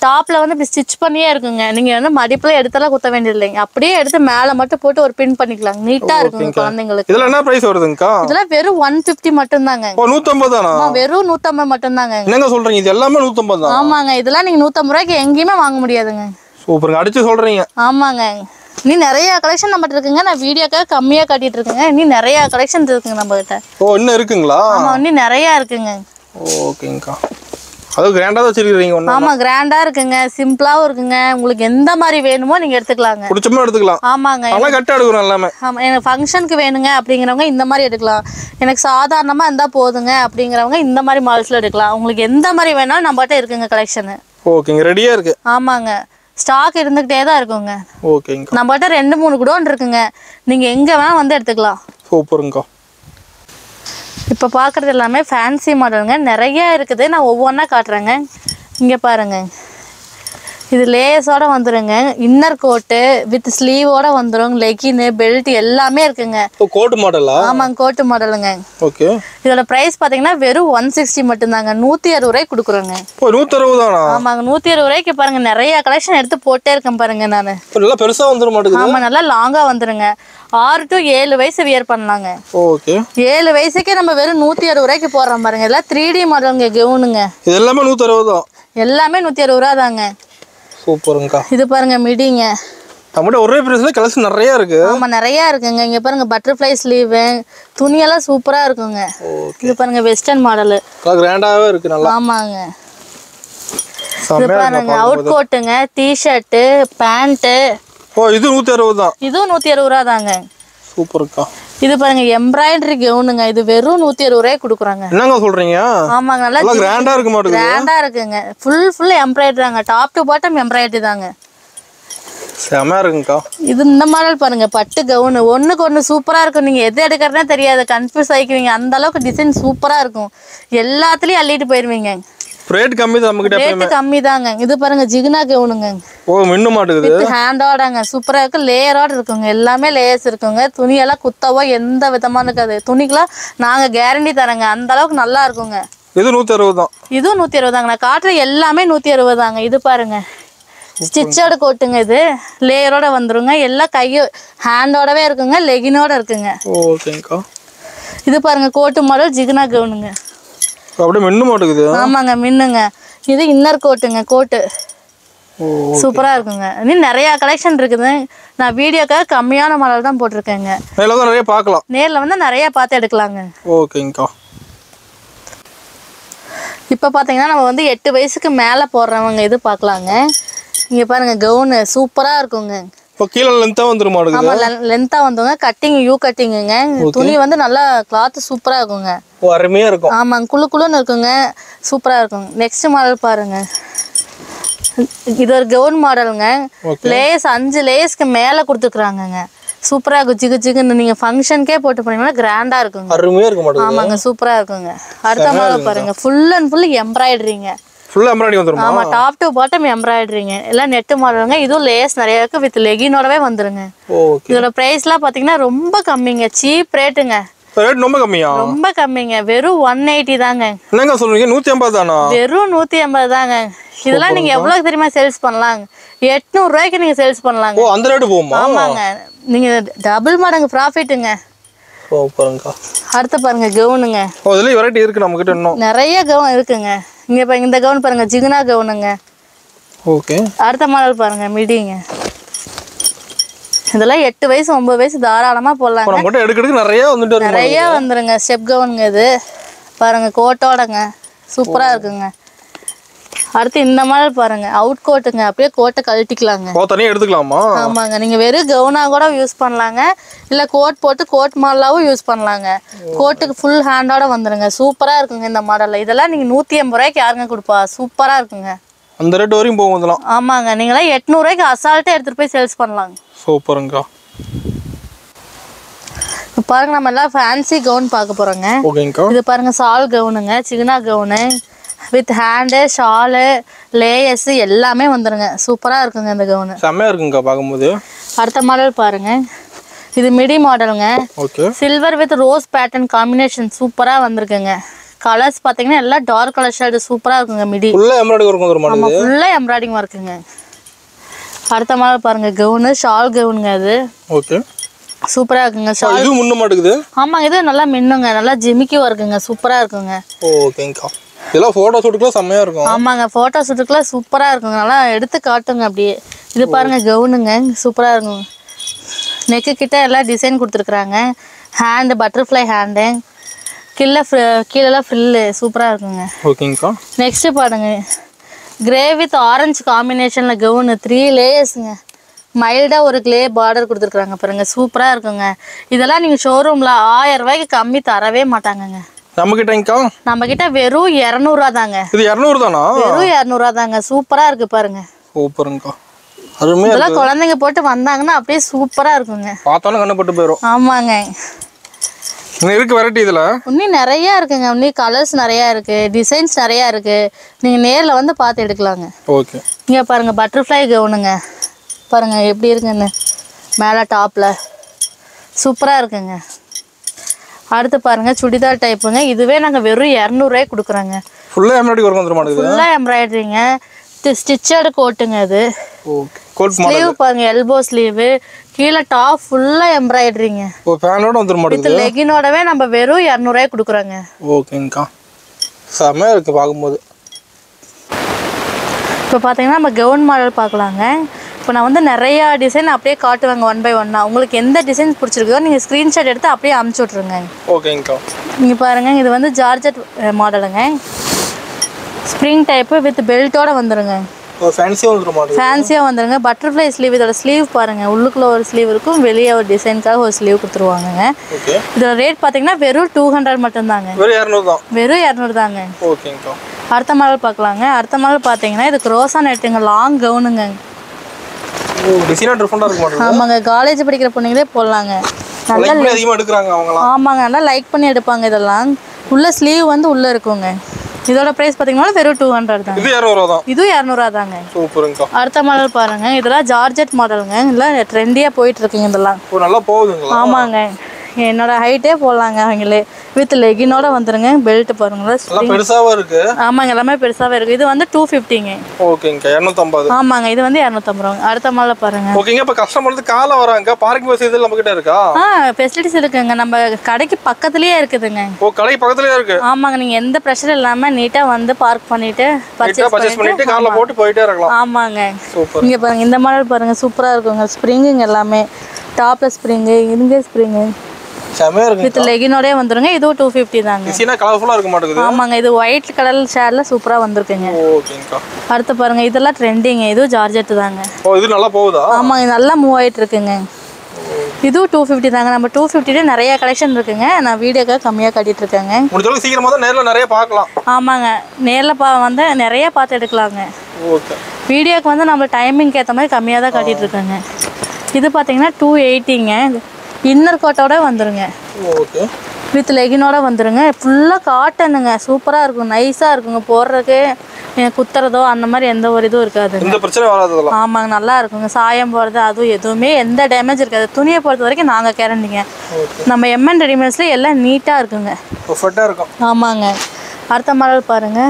டாப்ல வந்து இப்படி ஸ்டிச் பண்ணியே இருக்குங்க. நீங்க வந்து மடிப்புல எடுத்தெல்லாம் குத்த வேண்டியது இல்லைங்க. அப்படியே எடுத்து மேல மட்டும் போட்டு ஒரு பின் பண்ணிக்கலாம். நீட்டா இருக்குங்க குழந்தைங்களுக்கு. இதெல்லாம் என்ன பிரைஸ் வருதுங்கக்கா? இதெல்லாம் வெறும் 150 மட்டும் தாங்க. ஓ, 150 தானா? வெறும் 150 மட்டும் தாங்க. என்னங்க சொல்றீங்க? இது எல்லாமே 150 தான்? ஆமாங்க, இதெல்லாம் நீங்க 150 ரூபாய்க்கு எங்கேயுமே வாங்க முடியாதுங்க. சூப்பருங்க, அடிச்சு சொல்றீங்க. ஆமாங்க, நீ நிறைய கலெக்ஷன் நம்மகிட்ட இருக்குங்க. நான் வீடியோக்காக கம்மியா காட்டிட்டு இருக்கேங்க. நீ நிறைய கலெக்ஷன் இருக்குங்க நம்ம கிட்ட. ஓ, இன்னும் இருக்குங்களா? ஆமா, இன்னும் நிறைய இருக்குங்க. ஓகேங்கக்கா. அது கிராண்டா வச்சிருக்கீங்க. ஆமா, கிராண்டா இருக்குங்க, சிம்பிளாவும் இருக்குங்க. உங்களுக்கு எந்த மாதிரி வேணுமோ நீங்க எடுத்துக்கலாங்க. பிடிச்சமா எடுத்துக்கலாம். ஆமாங்க, நல்லா கட்ட எடுக்கணும் எல்லாமே. ஆமா, எனக்கு ஃபங்க்ஷனுக்கு வேணுங்க அப்படிங்கிறவங்க இந்த மாதிரி எடுக்கலாம். எனக்கு சாதாரணமா இருந்தா போதுங்க அப்படிங்கிறவங்க இந்த மாதிரி மாடல்ஸ்ல எடுக்கலாம். உங்களுக்கு எந்த மாதிரி வேணாலும் நம்மகிட்ட இருக்குங்க கலெக்ஷன். ஓகேங்க, ரெடியா இருக்கு. ஆமாங்க, ஸ்டாக் இருந்துகிட்டே தான் இருக்குங்க. ஓகேங்க, நம்மகிட்ட 2-3 குடோன் இருக்குங்க. நீங்க எங்க வேணா வந்து எடுத்துக்கலாம். சூப்பருங்க. இப்போ பார்க்குறது எல்லாமே ஃபேன்சி மாடலுங்க. நிறைய இருக்குது, நான் ஒவ்வொன்றா காட்டுறேங்க. இங்கே பாருங்க, இது லேஸோட வந்துருங்க. இன்னர் கோட்டு வித் ஸ்லீவோட வந்துரும். லெகின், பெல்ட் எல்லாமே இருக்குங்க. கோட் மாடலா? ஆமாங்க, கோட்டு மாடலுங்க. ஓகே. இதோட பிரைஸ் பாத்தீங்கன்னா வெறும் 160 மட்டும் தாங்க. 160 ரூபாய்க்கு கொடுக்குறோங்க. 160 தானா? ஆமாங்க, 160 ரூபாய்க்கு பாருங்க. நிறைய கலெக்ஷன் எடுத்து போட்டே இருக்கேன் பாருங்க நானு. நல்லா பெருசா வந்துர மாட்டேங்குது. ஆமா, நல்லா லாங்கா வந்துருங்க. 6 to 7 வயசு வியர் பண்ணலாங்க. ஓகே. 7 வயசுக்கே நம்ம வெறும் 160 ரூபாய்க்கு போடுறோம் பாருங்க. எல்லாம் 3D மாடலுங்க, கவுனுங்க. இது எல்லாமே 160 தான். எல்லாமே 160 ரூபா தாங்க. சூப்பருங்கக்கா. இது பாருங்க, மிடிங்க. நம்மகிட்ட ஒரே பிரைஸ்ல கலெக்ஷன் நிறைய இருக்கு. ஆமா, நிறைய இருக்குங்க. இங்க பாருங்க, பட்டர்ஃப்ளை ஸ்லீவ், துணியெல்லாம் சூப்பரா இருக்குங்க. இது பாருங்க, வெஸ்டர்ன் மாடல். கிராண்டாவே இருக்கு நல்லா. ஆமாங்க, இது பாருங்க அவுட் கோட்டுங்க, டி-ஷர்ட், பேண்ட். ஓ இது 160 தான். இதுவும் 160 ரூபா தாங்க. சூப்பர்க்கா. இது பாருங்க எம்ப்ராய்டரி கவுனுங்க. இது வெறும் 160 ரூபாய்க்கு கொடுக்குறாங்க. என்னங்க சொல்றீங்க? ஆமாங்க நல்லா கிராண்டா இருக்கு மாட்டேங்குது. கிராண்டா இருக்குங்க. ஃபுல் எம்ப்ராய்டரி தாங்க. டாப் டு பாட்டம் எம்ப்ராய்டரி தாங்க. செமையா இருக்குங்கக்கா. இது இந்த மாடல் பாருங்க பட்டு கவுனு. ஒண்ணுக்கு ஒண்ணு சூப்பரா இருக்கும். நீங்க எது எடுக்கிறதே தெரியாது, கன்ஃபியூஸ் ஆயிக்குவீங்க. அந்த அளவுக்கு டிசைன் சூப்பரா இருக்கும். எல்லாத்துலயும் அள்ளிட்டு போயிருவீங்க. ரேட் கம்மி தான் நமக்கு. ரேட் கம்மி தாங்க. இது பாருங்க ஜிகினா கவுனுங்க. ஓ மின்ன மாட்டேங்குது. வித் ஹேண்டோடங்க. சூப்பரா இருக்கு. லேயரோட இருக்குங்க. எல்லாமே லேயர்ஸ் இருக்குங்க. துணியெல்லாம் குத்தவோ எந்த விதமான இருக்காது. துணிக்கெல்லாம் நாங்க கேரண்டி தரங்க. அந்த அளவுக்கு நல்லா இருக்குங்க. இது 160 தான். இதுவும் 160 தாங்க. நான் காட்டுற எல்லாமே 160 தாங்க. இது பாருங்க ஸ்டிச்சோட கோட்டுங்க. இது லேயரோட வந்துருங்க. எல்லாம் கையோ ஹேண்டோடவே இருக்குங்க. லெகினோட இருக்குங்க. ஓகேங்கா. இது பாருங்க கோட்டு மாடல் ஜிகினா கவுனுங்க. அப்படியே மின்ன மாட்டேங்குது. ஆமாங்க மின்னுங்க. இது இன்னர் கோட்டுங்க. கோட்டு சூப்பரா இருக்குங்க. இன்னும் நிறைய கலெக்ஷன் இருக்குது. நான் வீடியோக்காக கம்மியான மாடல் தான் போட்டிருக்கேங்க. நிறைய பார்க்கலாம். நேர்ல வந்து நிறைய பார்த்து எடுக்கலாங்க. ஓகேங்கா. இப்போ பார்த்தீங்கன்னா நம்ம வந்து 8 வயசுக்கு மேலே போடுறவங்க இது பார்க்கலாங்க. இங்கே பாருங்க கவுனு சூப்பராக இருக்குங்க. இப்போ கீழே லென்த்தாக வந்துடும் மாடுங்க. ஆமாம் லென்த்தாக வந்துங்க. கட்டிங் யூ கட்டிங்குங்க. துணி வந்து நல்லா கிளாத்து சூப்பராக இருக்குங்க. அருமையாக இருக்கும். ஆமாங்க குழுன்னு இருக்குங்க. சூப்பராக இருக்குங்க. நெக்ஸ்ட் மாடல் பாருங்க. இது ஒரு கவுன் மாடலுங்க. லேஸ் 5 லேஸ்க்கு மேலே கொடுத்துருக்குறாங்கங்க. சூப்பரா இருக்கும். ஜிகு ஜிகுன்னு நீங்க ஃபங்க்ஷனுக்கே போட்டு போனீங்கன்னா கிராண்டா இருக்குங்க. அருமையா இருக்க மாட்டேங்குது. ஆமாங்க சூப்பரா இருக்குங்க. அடுத்த மாடல் பாருங்க. ஃபுல் அண்ட் ஃபுல் எம்ப்ராய்டரிங்க. ஃபுல் எம்ப்ராய்டரி வந்துருமா? ஆமா டாப் டு பாட்டம் எம்ப்ராய்டரிங்க. எல்லாம் நெட் மாடலுங்க. இதுவும் லேஸ் நிறைய இருக்கு. வித் லெகினோடவே வந்துருங்க. ஓகே. இதோட பிரைஸ்லாம் பாத்தீங்கன்னா ரொம்ப கம்மிங்க. சீப் ரேட்டுங்க. ரேட் ரொம்ப கம்மியா? ரொம்ப கம்மிங்க. வெறும் 180 தாங்க. என்னங்க சொல்றீங்க? 180 தானா? வெறும் 180 தாங்க. இதெல்லாம் நீங்க எவ்வளவு தெரியுமா சேல்ஸ் பண்ணலாம்? 800 ரூபாய்க்கு நீங்க சேல்ஸ் பண்ணலாங்க. ஓ அந்த ரேட் போகுமா? ஆமாங்க. நீங்க டபுள் மடங்கு ப்ராஃபிட்டுங்க. சூப்பர்ங்கா. அடுத்து பாருங்க கவுனுங்க. ஓ இதுல வெரைட்டி இருக்கு நம்ம கிட்ட. இன்னும் நிறைய கவுன் இருக்குங்க. இங்க பாருங்க இந்த கவுன் பாருங்க ஜிகினா கவுனுங்க. ஓகே. அடுத்த மாடல் பாருங்க மிடிங்க. இதெல்லாம் 8 வயசு 9 வயசு தாராளமா போடலாங்க. நம்ம கிட்ட எடுக்கிறதுக்கு நிறைய வந்துட்டு நிறைய வந்துருங்க. ஸ்டெப் கவுனுங்க. இது பாருங்க கோட்டோடங்க. சூப்பரா இருக்குங்க. அடுத்து இந்த மாடல் பாருங்க அவுட் கோட்டுங்க. அப்படியே கோட்டை கழட்டிக்கலாங்க. தனியா எடுத்துக்கலாமா? ஆமாங்க. நீங்க வெறும் கவுனா கூட யூஸ் பண்ணலாங்க. இல்ல கோட் போட்டு கோட் மாடலாவும் யூஸ் பண்ணலாங்க. கோட்டுக்கு ஃபுல் ஹேண்டோட வந்துருங்க. சூப்பரா இருக்குங்க இந்த மாடல்ல. இதெல்லாம் நீங்க 180 ரூபாய்க்கு யாருங்க கொடுப்பா? சூப்பரா இருக்குங்க. அந்த ரேட் வரையும் போகும் இதெல்லாம். ஆமாங்க. நீங்களாம் 800 ரூபாய்க்கு அசால்ட்டா எடுத்துட்டு போய் சேல்ஸ் பண்ணலாங்க. சூப்பருங்கா. பாருங்க நம்ம எல்லாம் ஃபேன்சி கவுன் பார்க்க போறோங்க. ஓகேங்கா. இது பாருங்க சால் கவுனுங்க. சிகனா gown with hand shawl layers எல்லாமே வந்துருங்க. சூப்பரா இருக்குங்க இந்த கவுனு. செம்மையா இருக்குங்க பாக்கும்போது. அடுத்த மாடல் பாருங்க. இது மிடி மாடலுங்க. Okay. Silver with rose pattern combination சூப்பரா வந்திருக்குங்க. கலர்ஸ் பாத்தீங்கன்னா எல்லாம் டார்க் கலர் ஷேட் சூப்பரா இருக்குங்க. மிடி ஃபுல்லா எம்ப்ராய்டரி வர்க் வந்துரும் மாடல். ஆமா ஃபுல்லா எம்ப்ராய்டிங் வர்க்குங்க. அடுத்த மாடல் பாருங்க கவுனு ஷால் கவுனுங்க. அது ஓகே சூப்பரா இருக்குங்க. ஷால் இது முன்ன மாட்டேங்குது. ஆமாங்க. இது நல்லா மின்னுங்க. நல்லா ஜிமிக்கி வர்க்குங்க. சூப்பரா இருக்குங்க. ஓகேங்கா. இதெல்லாம் போட்டோ ஷூட்டுக்குலாம் செம்மையா இருக்கும். ஆமாங்க போட்டோ ஷூட்டுக்குலாம் சூப்பரா இருக்குங்க. நல்லா எடுத்து காட்டுங்க அப்படியே. இது பாருங்க கவுனுங்க. சூப்பரா இருக்குங்க. நெக்கு கிட்ட எல்லாம் டிசைன் கொடுத்துருக்குறாங்க. Hand butterfly hand. கீழெல்லாம் ஃப்ரில்லு சூப்பரா இருக்குங்க. ஓகேங்கா. நெக்ஸ்ட் பாருங்க கிரே வித் ஆரஞ்சு காம்பினேஷன்ல கவுனு 3 லேயர்ஸுங்க. மைல்டா ஒரு கிளே பார்டர் கொடுத்துருக்குறாங்க பாருங்க. சூப்பரா இருக்குங்க. இதெல்லாம் நீங்க ஷோரூம்ல 1000 ரூபாய்க்கு கம்மி தரவே மாட்டாங்கங்க. நம்ம கிட்ட வெறும் 200 ரூபா தாங்க. இது 200 தானா? வெறும் 200 ரூபா தாங்க. சூப்பரா இருக்கு பாருங்க. சூப்பருங்கா. அருமையா இதெல்லாம் குழந்தைங்க போட்டு வந்தாங்கன்னா அப்படியே சூப்பரா இருக்குங்க. பார்த்தாலும் கண்ணப்பட்டு போயிடும். ஆமாங்க. இன்னும் இருக்கு வெரைட்டி இதுல. இன்னும் நிறைய இருக்குங்க. இன்னும் கலர்ஸ் நிறைய இருக்கு. டிசைன்ஸ் நிறைய இருக்கு. நீங்க நேர்ல வந்து பார்த்து எடுக்கலாங்க. ஓகே. இங்க பாருங்க பட்டர்ஃப்ளை கவுனுங்க. பாருங்க எப்படி இருக்குன்னு மேல டாப்ல சூப்பரா இருக்குங்க. அடுத்து பாருங்க சுடிதார் டைப்புங்க. இதுவே நாங்க வெறும் 200 ரூபாய்க்கு கொடுக்குறோங்க. ஃபுல்லா எம்ப்ராய்டரி வர்க் வந்துரும் மாட்டேங்குது. ஃபுல்லா எம்ப்ராய்டரிங்க. ஸ்டிச்சட் கோட்டுங்க. அது ஓகே. Code model. ஸ்லீவ் பாருங்க எல்போ ஸ்லீவ். கீழ டாப் ஃபுல்லா எம்ப்ராய்டரிங்க. ஓ ஃபேனோட வந்துரும் மாட்டேங்குது. வித் லெகினோடவே நம்ம வெறும் 200 ரூபாய்க்கு கொடுக்குறோங்க. ஓகேங்கா. செமையா இருக்கு பாக்கும்போது. இப்போ பாத்தீங்கன்னா நம்ம கவுன் மாடல் பார்க்கலாங்க. இப்போ நான் வந்து நிறைய டிசைன் அப்படியே காட்டுவாங்க 1 by 1. உங்களுக்கு எந்த டிசைன் பிடிச்சிருக்கோ நீங்கள் ஸ்க்ரீன்ஷாட் எடுத்து அப்படியே அமுச்சு விட்ருங்க. ஓகேங்கா. நீங்கள் பாருங்கள் இது வந்து ஜார்ஜெட் மாடலுங்க. ஸ்ப்ரிங் டைப் வித் பெல்ட்டோட வந்துருங்க. ஃபேன்சியா வந்துரும் மாடல். ஃபேன்சியா வந்துருங்க. Butterfly sleeve. இதோட ஸ்லீவ் பாருங்க. உள்ளுக்குள்ள ஒரு ஸ்லீவ் இருக்கும், வெளியே ஒரு டிசைனுக்காக ஒரு ஸ்லீவ் கொடுத்துருவாங்க. ஓகே. இதோட ரேட் பாத்தீங்கன்னா வெறும் 200 மட்டும் தாங்க. வெறும் 200 தான். வெறும் 200 தாங்க. ஓகேங்கா. அடுத்த மாடல் பார்க்கலாங்க. அடுத்த மாடல் பாத்தீங்கன்னா இது க்ரோஸா நெட்டுங்க, லாங் கவுனுங்க. ஓ, டிசைனா டிஃபரண்டா இருக்கு மாடல். ஆமாங்க, காலேஜ் படிக்கிற பொண்ணுங்களே போடலாங்க. நல்லா அதிகமா எடுக்கறாங்க அவங்களா. ஆமாங்க, நல்லா லைக் பண்ணி எடுப்பாங்க. இதெல்லாம் உள்ள ஸ்லீவ் வந்து உள்ள இருக்குங்க. இதோட பிரைஸ் பாத்தீங்கன்னா வெறும் 200 தான். இது 200 தான். இது 200 தாங்க. சூப்பர்ங்கா. அடுத்த மாடல் பாருங்க. இதெல்லாம் ஜார்ஜெட் மாடலுங்க. இல்ல ட்ரெண்டியா போயிட்டு இருக்குங்க இதெல்லாம். ஓ, நல்லா போகுதுங்களா? ஆமாங்க, என்னோட ஹைட்டே போடலாங்க அவங்களே. வித் லெகினோட வந்துருங்க. பெல்ட் பாருங்க, நல்லா பெருசாவா இருக்கு. ஆமாங்க, எல்லாமே பெருசாவே இருக்கு. இது வந்து 250ங்க. ஓகேங்க, 250. ஆமாங்க, இது வந்து 250. அடுத்த மாடல் பாருங்க. ஓகேங்க, இப்ப கஸ்டமர் வந்து கால வராங்க, பார்க்கிங் ஃபெசிலிட்டி நம்ம கிட்ட இருக்கா? ஃபெசிலிட்டிஸ் இருக்குங்க. நம்ம கடைக்கு பக்கத்துலயே இருக்குதுங்க. ஓ, கடை பக்கத்துலயே இருக்கு. ஆமாங்க, நீங்க எந்த பிரஷர் இல்லாம நீட்டா வந்து பார்க் பண்ணிட்டு பர்ச்சேஸ் பண்ணிட்டு கார்ல போட்டு போயிட்டே இருக்கலாம். ஆமாங்க. சூப்பர். இங்க பாருங்க, இந்த மாடல் பாருங்க, சூப்பரா இருக்குங்க. ஸ்ப்ரிங்குங்க எல்லாமே. டாப்ல ஸ்ப்ரிங், இங்க ஸ்ப்ரிங். செமையா இருக்கு. வித் லெகினோடே வந்துருங்க. இது 250 தாங்க. டிசைனா கலர்ஃபுல்லா இருக்க மாட்டேங்குது. ஆமாங்க, இது ஒயிட் கலர் ஷேட்ல சூப்பரா வந்திருக்குங்க. ஓகேங்கா. அடுத்து பாருங்க, இதெல்லாம் ட்ரெண்டிங். இது ஜார்ஜெட் தாங்க. ஓ, இது நல்லா போகுதா? ஆமாங்க, நல்லா மூவ் ஆயிட்டு இருக்குங்க. இது 250 தாங்க. நம்ம 250 நிறைய கலெக்ஷன் இருக்குங்க. நான் வீடியோக்காக கம்மியா காட்டிட்டு இருக்கேங்க. முடிஞ்சளவுக்கு சீக்கிரமா தான் நேர்ல நிறைய பார்க்கலாம். ஆமாங்க, நேர்ல வந்து நிறைய பார்த்து எடுக்கலாங்க. ஓகே. வீடியோக்கு வந்து நம்ம டைமிங்க்கு ஏற்ற மாதிரி கம்மியாக தான் காட்டிட்டு இருக்கேங்க. இது பார்த்தீங்கன்னா 280ங்க. இன்னர் கோட்டோட வந்துருங்க. ஓகே. வித் லெகினோட வந்துருங்க. ஃபுல்லாக காட்டனுங்க. சூப்பராக இருக்கும், நைஸாக இருக்குங்க. போடுறதுக்கு குத்துறதோ அந்த மாதிரி எந்த ஒரு இதுவும் இருக்காது. இந்த பிரச்சனை வராது. ஆமாங்க, நல்லா இருக்குங்க. சாயம் போகிறது அதுவும் எதுவுமே எந்த டேமேஜ் இருக்காது. துணியை பொறுத்த வரைக்கும் நாங்கள் கேரண்டிங்க. நம்ம எம்என் ரெடிமேட்ஸ்ல எல்லாம் நீட்டாக இருக்குங்க. பர்ஃபெக்டாக இருக்கும். ஆமாங்க. அடுத்த மாடல் பாருங்க.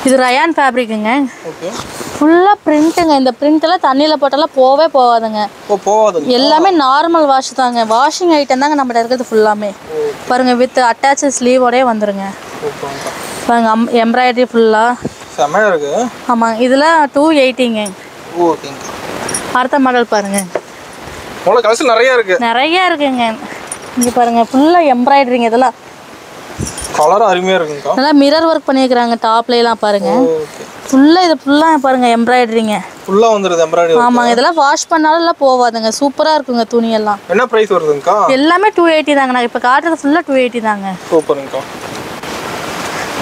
இது ரயான் ஃபேப்ரிக்குங்க. ஓகே. ஃபுல்லாக பிரிண்ட்டுங்க. இந்த பிரிண்டெல்லாம் தண்ணியில் போட்டாலாம் போவே போகாதுங்க. போகாதுங்க. எல்லாமே நார்மல் வாஷ் தாங்க. வாஷிங் ஐட்டம் தாங்க நம்மகிட்ட இருக்கிறது ஃபுல்லாமே. பாருங்க, வித் அட்டாச் ஸ்லீவோடய வந்துருங்க. பாருங்க, எம்ப்ராய்டரி ஃபுல்லாக செமையா இருக்கு. ஆமாங்க, இதில் 280ங்க. ஓகேங்க. அடுத்த மாடல் பாருங்க. உங்களோட கலெக்ஷன் நிறைய இருக்கு. நிறைய இருக்குங்க. இங்கே பாருங்க, ஃபுல்லாக எம்ப்ராய்டரிங்க. இதெல்லாம் கலர் அருமையா இருக்குங்க. நல்லா மிரர் ஒர்க் பண்ணியிருக்கிறாங்க. டாப்லாம் பாருங்க. ஓகே. ஃபுல்லாக இது ஃபுல்லாக பாருங்க எம்ப்ராய்டரிங்க. ஃபுல்லாக வந்துருது எம்ப்ராய்டரி. ஆமாங்க, இதெல்லாம் வாஷ் பண்ணாலும் எல்லாம் போகாதுங்க. சூப்பராக இருக்குங்க துணியெல்லாம். என்ன ப்ரைஸ் வருதுங்கக்கா? எல்லாமே 280 தாங்க. நான் இப்போ காட்டுறது ஃபுல்லாக 280 தாங்க. சூப்பருங்கக்கா.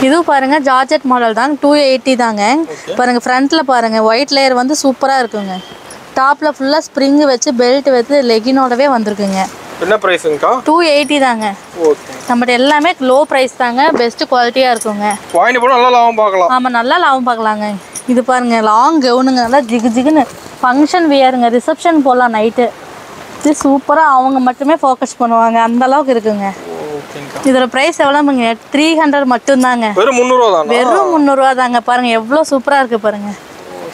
இதுவும் பாருங்க, ஜார்ஜெட் மாடல் தாங்க. 280 தாங்க. பாருங்க, ஃப்ரண்ட்ல பாருங்க, ஒயிட் லேயர் வந்து சூப்பராக இருக்குங்க. டாப்ல ஃபுல்லாக ஸ்ப்ரிங் வச்சு பெல்ட் வச்சு லெகினோடவே வந்திருக்குங்க. என்ன பிரைஸ்ங்கக்கா? 280 தாங்க. ஓகே. நம்மகிட்ட எல்லாமே லோ ப்ரைஸ் தாங்க. பெஸ்ட் குவாலிட்டியாக இருக்குங்க. வாங்கி போனால் நல்லா லாபம் பார்க்கலாம். ஆமாம், நல்லா லாபம் பார்க்கலாங்க. இது பாருங்க, லாங் கவுனுங்க. நல்லா ஜிகு ஜிகுன்னு ஃபங்க்ஷன் வியருங்க. ரிசப்ஷன் போகலாம் நைட்டு. இது சூப்பராக அவங்க மட்டுமே ஃபோக்கஸ் பண்ணுவாங்க. அந்த அளவுக்கு இருக்குங்க. இதோட பிரைஸ் எவ்வளோங்க? 300 மட்டும்தாங்க. வெறும் 300 தான். வெறும் 300 தாங்க. பாருங்க எவ்வளோ சூப்பராக இருக்கு பாருங்க.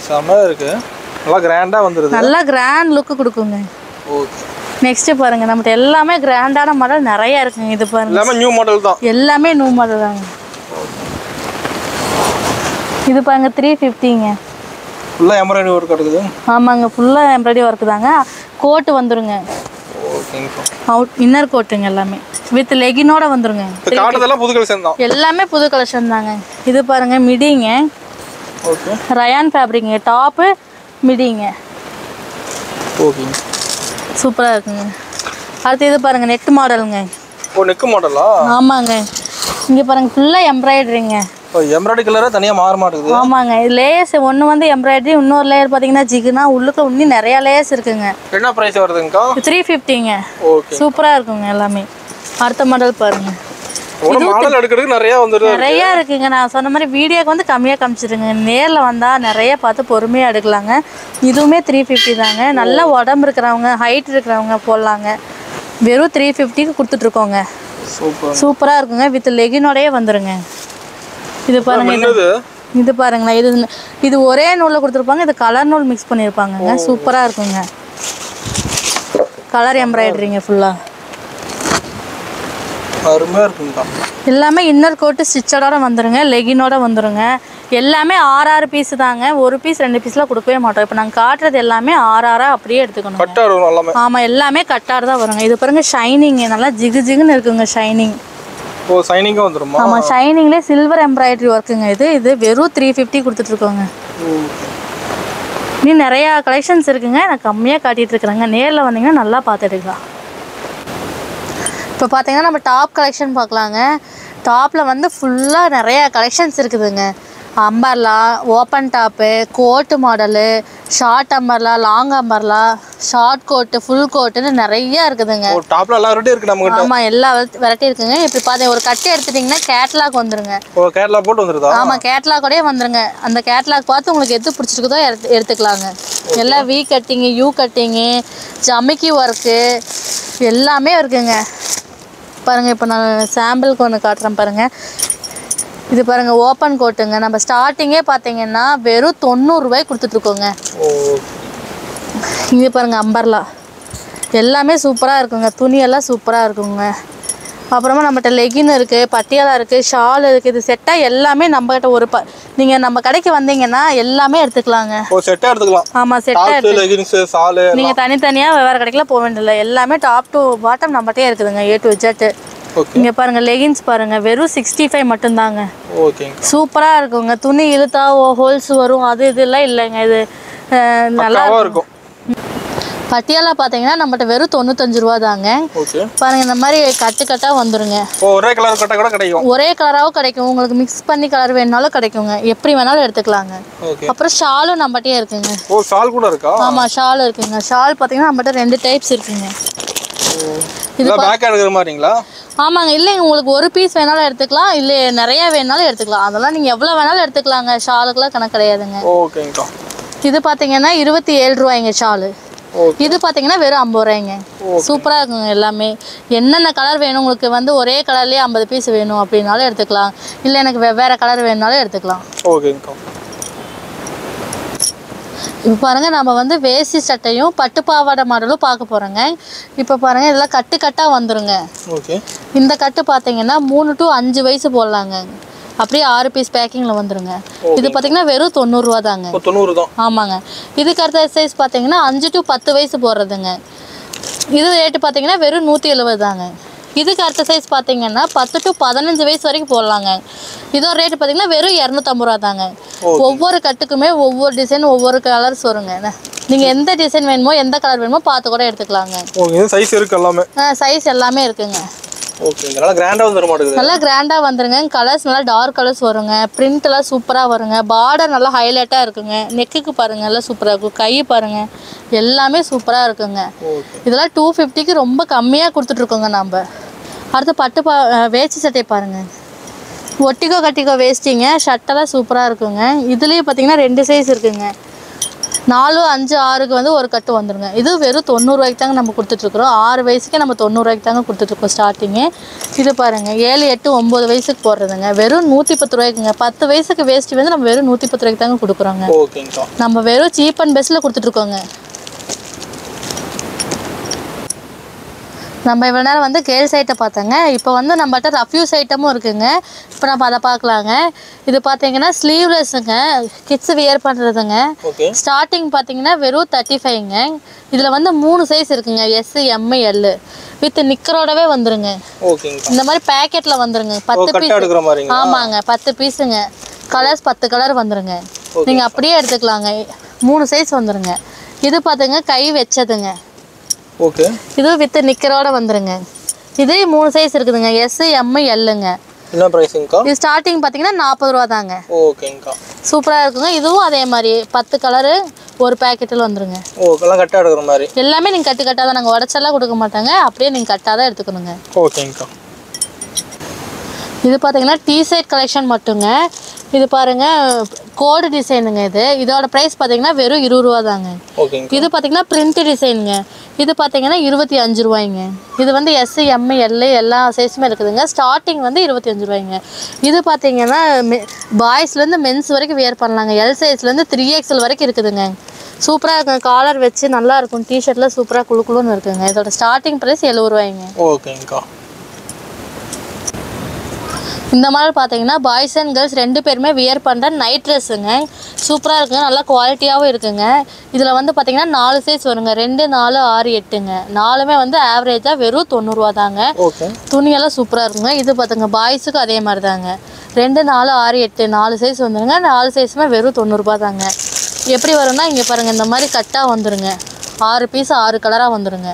செமையா இருக்கு. நல்லா கிராண்டா வந்துருது. நல்லா கிராண்ட் லுக் கொடுக்குங்க. ஓகே. நெக்ஸ்ட் பாருங்க, நம்மகிட்ட எல்லாமே கிராண்டான மாடல் நிறைய இருக்குங்க. இது பாருங்க, எல்லாமே நியூ மாடல் தான். எல்லாமே நியூ மாடல் தாங்க. இது பாருங்க 350ங்க. ஃபுல்லா எம்ப்ராய்டரி ஒர்க் இருக்குது. ஆமாங்க, ஃபுல்லா எம்ப்ராய்டரி ஒர்க் தாங்க. கோட் வந்துருங்க. ஓகேங்க. அவுட் இன்னர் கோட்டுங்க எல்லாமே. வித் லெகினோட வந்துருங்க. இந்த காட்டதெல்லாம் புது கலெக்ஷன் தான். எல்லாமே புது கலெக்ஷன் தாங்க. இது பாருங்க, மிடிங்க. ஓகே. ரயான் ஃபேப்ரிக்ங்க. டாப்பு மிடிங்க. ஓகே. சூப்பராக இருக்குங்க. அடுத்து இது பாருங்க, நெக் மாடலுங்க. ஓ, நெக் மாடலா? ஆமாங்க. இங்கே பாருங்க, ஃபுல்லாக எம்ப்ராய்டரிங்க. ஓ, எம்ப்ராய்டரி கலரா தனியாக மாற மாட்டேங்குது. ஆமாங்க, இது லேயர்ஸ் ஒன்று வந்து எம்ப்ராய்டரி, இன்னொரு லேயர் பார்த்தீங்கன்னா ஜிகுனா. உள்ளுக்கு இன்னும் நிறையா லேயர்ஸ் இருக்குங்க. என்ன ப்ரைஸ் வருதுங்கக்கா? 350ங்க. ஓகே. சூப்பராக இருக்குங்க எல்லாமே. அடுத்த மாடல் பாருங்க. ஒரு மாடல் எடுக்கிறதுக்கு நிறைய வந்துருது. நிறைய இருக்குங்க. நான் சொன்ன மாதிரி வீடியோக்கு வந்து கம்மியாக காமிச்சிருங்க. நேரில் வந்தால் நிறைய பார்த்து பொறுமையாக எடுக்கலாங்க. இதுவுமே 350 தாங்க. நல்லா உடம்பு இருக்கிறவங்க, ஹைட் இருக்கிறவங்க போடலாங்க. வெறும் 350க்கு கொடுத்துட்ருக்கோங்க. சூப்பராக இருக்குங்க. வித் லெகினோடயே வந்துருங்க. இது பாருங்க, இது பாருங்களேன். இது ஒரே நூலில் கொடுத்துருப்பாங்க. இது கலர் நூல் மிக்ஸ் பண்ணியிருப்பாங்க. சூப்பராக இருக்குங்க. கலர் எம்ப்ராய்டரிங்க ஃபுல்லாக. அருமையாக இருக்குங்க. எல்லாமே இன்னர் கோட்டு ஸ்டிச்சோட வந்துருங்க. லெகினோட வந்துருங்க. எல்லாமே 6 பீஸ் தாங்க. ஒரு பீஸ் 2 பீஸ்லாம் கொடுக்கவே மாட்டோம். இப்போ நாங்கள் காட்டுறது எல்லாமே 6 அப்படியே எடுத்துக்கணும். கட்டார் வரும் எல்லாமே. ஆமாம், எல்லாமே கட்டார் தான் வருங்க. இது பாருங்க, ஷைனிங் நல்லா ஜிகு ஜிகுன்னு இருக்குங்க. ஷைனிங் ஓ ஷைனிங்கா வந்துருமா? ஆமா ஷைனிங்ல சில்வர் எம்ப்ராய்டரி ஒர்க்குங்க இது வெறும் 350 கொடுத்துட்டு இருக்கோங்க. இன்னும் நிறைய கலெக்ஷன்ஸ் இருக்குங்க. நான் கம்மியா காட்டிட்டு இருக்கேங்க. நேர்ல வந்தீங்கன்னா நல்லா பார்த்து எடுக்கலாம். இப்போ பார்த்தீங்கன்னா நம்ம டாப் கலெக்ஷன் பார்க்கலாங்க. டாப்பில் வந்து ஃபுல்லாக நிறைய கலெக்ஷன்ஸ் இருக்குதுங்க. Umbrella, open top, coat model, short umbrella, long umbrella, short coat, full கோட்டுன்னு நிறைய இருக்குதுங்க. டாப்ல எல்லா வெரைட்டி இருக்கு நமக்கு. ஆமா எல்லா வெரைட்டி இருக்குங்க. இப்படி பார்த்தீங்க ஒரு கட்டு எடுத்துட்டீங்கன்னா கேட்லாக் வந்துருங்க. ஓ கேட்லாக் போட்டு வந்துருதா? ஆமா கேட்லாக்கோடயே வந்துருங்க. அந்த கேட்லாக் பார்த்து உங்களுக்கு எது பிடிச்சிருக்குதோ எடுத்துக்கலாங்க. எல்லாம் வி கட்டிங்கு, யூ கட்டிங்கு, ஜமிக்கி ஒர்க்கு எல்லாமே இருக்குங்க. பாருங்க இப்போ நான் சாம்பிளுக்கு ஒன்று காட்டுறேன் பாருங்க. இது பாருங்க ஓப்பன் கோட்டுங்க. நம்ம ஸ்டார்டிங்கே பார்த்தீங்கன்னா வெறும் 90 ரூபாய் கொடுத்துட்ருக்கோங்க. இங்கே பாருங்க அம்பர்லா எல்லாமே சூப்பராக இருக்குங்க. துணியெல்லாம் சூப்பராக இருக்குங்க. அப்புறமா நம்மகிட்ட லெகின் இருக்குது, பட்டியாலா இருக்குது, ஷால் இருக்குது. இது செட்டாக எல்லாமே நம்மகிட்ட ஒரு நீங்கள் நம்ம கடைக்கு வந்தீங்கன்னா எல்லாமே எடுத்துக்கலாங்க. செட்டாக எடுத்துக்கலாம். ஆமாம் செட்டாக நீங்கள் தனித்தனியாக வேறு கடைக்கெலாம் போக வேண்டியதில்லை. எல்லாமே டாப் டு பாட்டம் நம்மகிட்டே இருக்குதுங்க. A to Z. இங்கே பாருங்க லெகின்ஸ் பாருங்க வெறும் 65 மட்டும்தாங்க. சூப்பராக இருக்குங்க. துணி இழுத்தா ஹோல்ஸ் வரும் அது இதெல்லாம் இல்லைங்க. இது நல்லா இருக்கும். பட்டியாலா பார்த்தீங்கன்னா நம்மகிட்ட வெறும் 95 ரூபா தாங்க. பாருங்க இந்த மாதிரி கட்டு கட்டாக வந்துருங்க. ஒரே கலர் கட்ட கூட கிடைக்கும். ஒரே கலராகவும் கிடைக்கும். உங்களுக்கு மிக்ஸ் பண்ணி கலர் வேணுனாலும் கிடைக்குங்க. எப்படி வேணாலும் எடுத்துக்கலாங்க. அப்புறம் ஷாலும் நம்மகிட்டே இருக்குங்க. ஓ ஷால் கூட இருக்கா? ஆமாம் ஷால் இருக்குங்க. ஷால் பார்த்தீங்கன்னா நம்மகிட்ட 2 டைப்ஸ் இருக்குங்க. இது பேக் எடுக்கிற மாதிரிங்களா? ஆமாங்க. இல்லைங்க உங்களுக்கு ஒரு பீஸ் வேணாலும் எடுத்துக்கலாம், இல்லை நிறைய வேணாலும் எடுத்துக்கலாம். அதெல்லாம் நீங்கள் எவ்வளோ வேணாலும் எடுத்துக்கலாங்க. ஷாலுக்குலாம் கணக்கு கிடையாதுங்க. ஓகேங்கக்கா. இது பார்த்தீங்கன்னா 27 ரூபாய்ங்க ஷாலு. இது பார்த்தீங்கன்னா வெறும் 50 ரூபாய்ங்க. சூப்பராக இருக்குங்க. எல்லாமே என்னென்ன கலர் வேணும் உங்களுக்கு வந்து ஒரே கலர்லேயே 50 பீஸ் வேணும் அப்படின்னாலும் எடுத்துக்கலாம். இல்லை எனக்கு வெவ்வேறு கலர் வேணுனாலும் எடுத்துக்கலாம். ஓகேங்கக்கா. இப்போ பாருங்கள் நம்ம வந்து வேஷ்டி சட்டையும் பட்டு பாவாடை மாடலும் பார்க்க போகிறோங்க. இப்போ பாருங்கள் இதெல்லாம் கட்டு கட்டாக வந்துருங்க. ஓகே. இந்த கட்டு பார்த்தீங்கன்னா 3 to 5 வயசு போடலாங்க. அப்படியே 6 பீஸ் பேக்கிங்கில் வந்துருங்க. இது பார்த்தீங்கன்னா வெறும் 90 ரூபா தாங்க. 90 தான். ஆமாங்க. இதுக்கு அடுத்த சைஸ் பார்த்தீங்கன்னா 5 to 10 வயசு போடுறதுங்க. இது ரேட்டு பார்த்தீங்கன்னா வெறும் 170 தாங்க. இதுக்கு அடுத்த சைஸ் பார்த்தீங்கன்னா 10 to 15 வயசு வரைக்கும் போடலாங்க. இதோட ரேட்டு பார்த்தீங்கன்னா வெறும் 250 ரூபா தாங்க. ஒவ்வொரு கட்டுக்குமே ஒவ்வொரு டிசைன் ஒவ்வொரு கலர்ஸ் வருங்க. நீங்கள் எந்த டிசைன் வேணுமோ எந்த கலர் வேணுமோ பார்த்து கூட எடுத்துக்கலாங்க. சைஸ் இருக்கு எல்லாமே. சைஸ் எல்லாமே இருக்குங்க. ஓகே. நல்லா கிராண்டா வந்துற மாட்டேங்குது. நல்லா கிராண்டா வந்துருங்க. கலர்ஸ் நல்லா டார்க் கலர்ஸ் வருங்க. பிரிண்ட் எல்லாம் சூப்பரா வருங்க. பார்டர் நல்லா ஹைலைட்டா இருக்குங்க. நெக்குக்கு பாருங்க எல்லாம் சூப்பரா இருக்கும். கை பாருங்க எல்லாமே சூப்பரா இருக்குங்க. இதெல்லாம் 250க்கு ரொம்ப கம்மியா கொடுத்துட்டு இருக்கோங்க நம்ம. அடுத்து பட்டு வேஷ்டி சட்டை பாருங்க. ஒட்டிக்கோ கட்டிக்கோ வேஷ்டிங்க. ஷர்ட்டெல்லாம் சூப்பரா இருக்குங்க. இதுலயே பார்த்தீங்கன்னா 2 சைஸ் இருக்குங்க. 4, 5, 6க்கு வந்து ஒரு கட்டு வந்துருங்க. இது வெறும் 90 ரூபாய்க்கு தாங்க நம்ம கொடுத்துட்ருக்குறோம். 6 வயசுக்கே நம்ம 90 ரூபாய்க்கு தாங்க கொடுத்துட்ருக்கோம் ஸ்டார்டிங்கு. இது பாருங்கள் 7, 8, 9 வயசுக்கு போடுறதுங்க. வெறும் 110 ரூபாய்க்குங்க. 10 வயசுக்கு வேஸ்ட்டு வந்து நம்ம வெறும் 110 ரூபாய்க்கு தாங்க கொடுக்குறோங்க. நம்ம வெறும் சீப் அண்ட் பெஸ்ட்டில் கொடுத்துட்ருக்கோங்க. நம்ம இவ்வளோ நேரம் வந்து கேர்ள்ஸ் ஐட்டம் பார்த்தோங்க. இப்போ வந்து நம்மகிட்ட ரஃப்யூஸ் ஐட்டமும் இருக்குதுங்க. இப்போ நம்ம அதை பார்க்கலாங்க. இது பார்த்தீங்கன்னா ஸ்லீவ்லெஸ்ஸுங்க. கிட்ஸ் வியர் பண்ணுறதுங்க. ஸ்டார்டிங் பார்த்தீங்கன்னா வெறும் 35ங்க. இதில் வந்து 3 சைஸ் இருக்குங்க. S, M, L வித் நிக்கரோடவே வந்துருங்க. இந்த மாதிரி பேக்கெட்டில் வந்துருங்க. 10 பீஸ். ஆமாங்க 10 பீஸுங்க. கலர்ஸ் 10 கலர் வந்துருங்க. நீங்கள் அப்படியே எடுத்துக்கலாங்க. 3 சைஸ் வந்துருங்க. இது பார்த்துங்க கை வச்சதுங்க. ஓகே. இது வித் நிக்கரோட வந்துருங்க. இது 3 சைஸ் இருக்குதுங்க. S, M, Lங்க. என்ன பிரைஸ்ங்கா? இது ஸ்டார்டிங் பாத்தீங்கன்னா 40 ரூபாய் தாங்க. ஓகேங்கா. சூப்பரா இருக்குங்க. இதுவும் அதே மாதிரி 10 கலர் ஒரு பாக்கெட்டில் வந்துருங்க. எல்லாம் கட்டா எடுக்கிற மாதிரி. எல்லாமே நீங்க கட்டு கட்டா தான். நாங்கள் உடச்செல்லாம் கொடுக்க மாட்டாங்க. அப்படியே நீங்க கட்டா தான் எடுத்துக்கணுங்க. ஓகேங்கா. இது பார்த்தீங்கன்னா T-ஷர்ட் கலெக்ஷன் மட்டுங்க. இது பாருங்க கோடு டிசைனுங்க. இதோட ப்ரைஸ் பார்த்தீங்கன்னா வெறும் 20 ரூபா தாங்க. இது பார்த்தீங்கன்னா பிரிண்ட் டிசைனுங்க. இது பார்த்தீங்கன்னா 25 ரூபாய்ங்க. இது வந்து S, M, L எல்லா சைஸுமே இருக்குதுங்க. ஸ்டார்டிங் வந்து 25 ரூபாய்ங்க. இது பார்த்தீங்கன்னா பாய்ஸ்லேருந்து மென்ஸ் வரைக்கும் வியர் பண்ணலாங்க. L சைஸ்லேருந்து 3XL வரைக்கும் இருக்குதுங்க. சூப்பராக இருக்கும். காலர் வச்சு நல்லா இருக்கும். டிஷர்ட்டில் சூப்பராக குழுக்குழுன்னு இருக்குங்க. இதோட ஸ்டார்டிங் ப்ரைஸ் 70 ரூபாய்ங்க. ஓகேங்கா. இந்த மாடல் பார்த்தீங்கன்னா பாய்ஸ் அண்ட் கேர்ள்ஸ் ரெண்டு பேருமே வியர் பண்ணுற நைட் ட்ரெஸ்ஸுங்க. சூப்பராக இருக்குங்க, நல்லா குவாலிட்டியாகவும் இருக்குங்க. இதில் வந்து பார்த்தீங்கன்னா 4 சைஸ் வருங்க, 2, 4, 6, 8ங்க. 4மே வந்து ஆவரேஜாக வெறும் 90 ரூபா தாங்க. துணியெல்லாம் சூப்பராக இருக்குங்க. இது பார்த்துங்க பாய்ஸுக்கும் அதே மாதிரி தாங்க, 2, 4, 6, 8 4 சைஸ் வந்துருங்க. 4 சைஸுமே வெறும் 90 ரூபா தாங்க. எப்படி வரும்னா இங்கே பாருங்கள், இந்த மாதிரி கட்டாக வந்துருங்க. 6 பீஸ் 6 கலராக வந்துருங்க.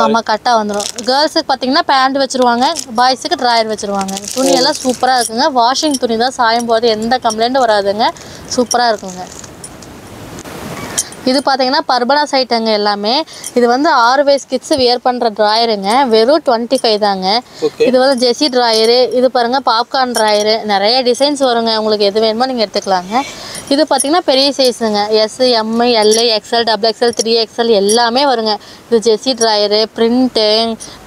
ஆமாம், கட்டாக வந்துடும். கேர்ள்ஸுக்கு பார்த்தீங்கன்னா பேண்ட் வச்சுருவாங்க, பாய்ஸுக்கு ட்ராயர் வச்சுருவாங்க. துணியெல்லாம் சூப்பராக இருக்குங்க. வாஷிங் துணி தான், சாயும் போது எந்த கம்ப்ளைண்ட்டும் வராதுங்க. சூப்பராக இருக்குங்க. இது பார்த்தீங்கன்னா பர்பனாஸ் ஐட்டங்க எல்லாமே. இது வந்து 6 வயசு கிட்ஸ் வியர் பண்ணுற ட்ராயருங்க, வெறும் 25 தாங்க. இது வந்து ஜெஸி ட்ராயரு. இது பாருங்கள் பாப்கார்ன் ட்ராயரு. நிறைய டிசைன்ஸ் வருங்க, உங்களுக்கு எது வேணுமோ நீங்கள் எடுத்துக்கலாங்க. இது பார்த்தீங்கன்னா பெரிய சைஸுங்க, S, M, L, XL, XXL, 3XL எல்லாமே வருங்க. இது ஜெஸி ட்ராயரு, பிரிண்ட்டு,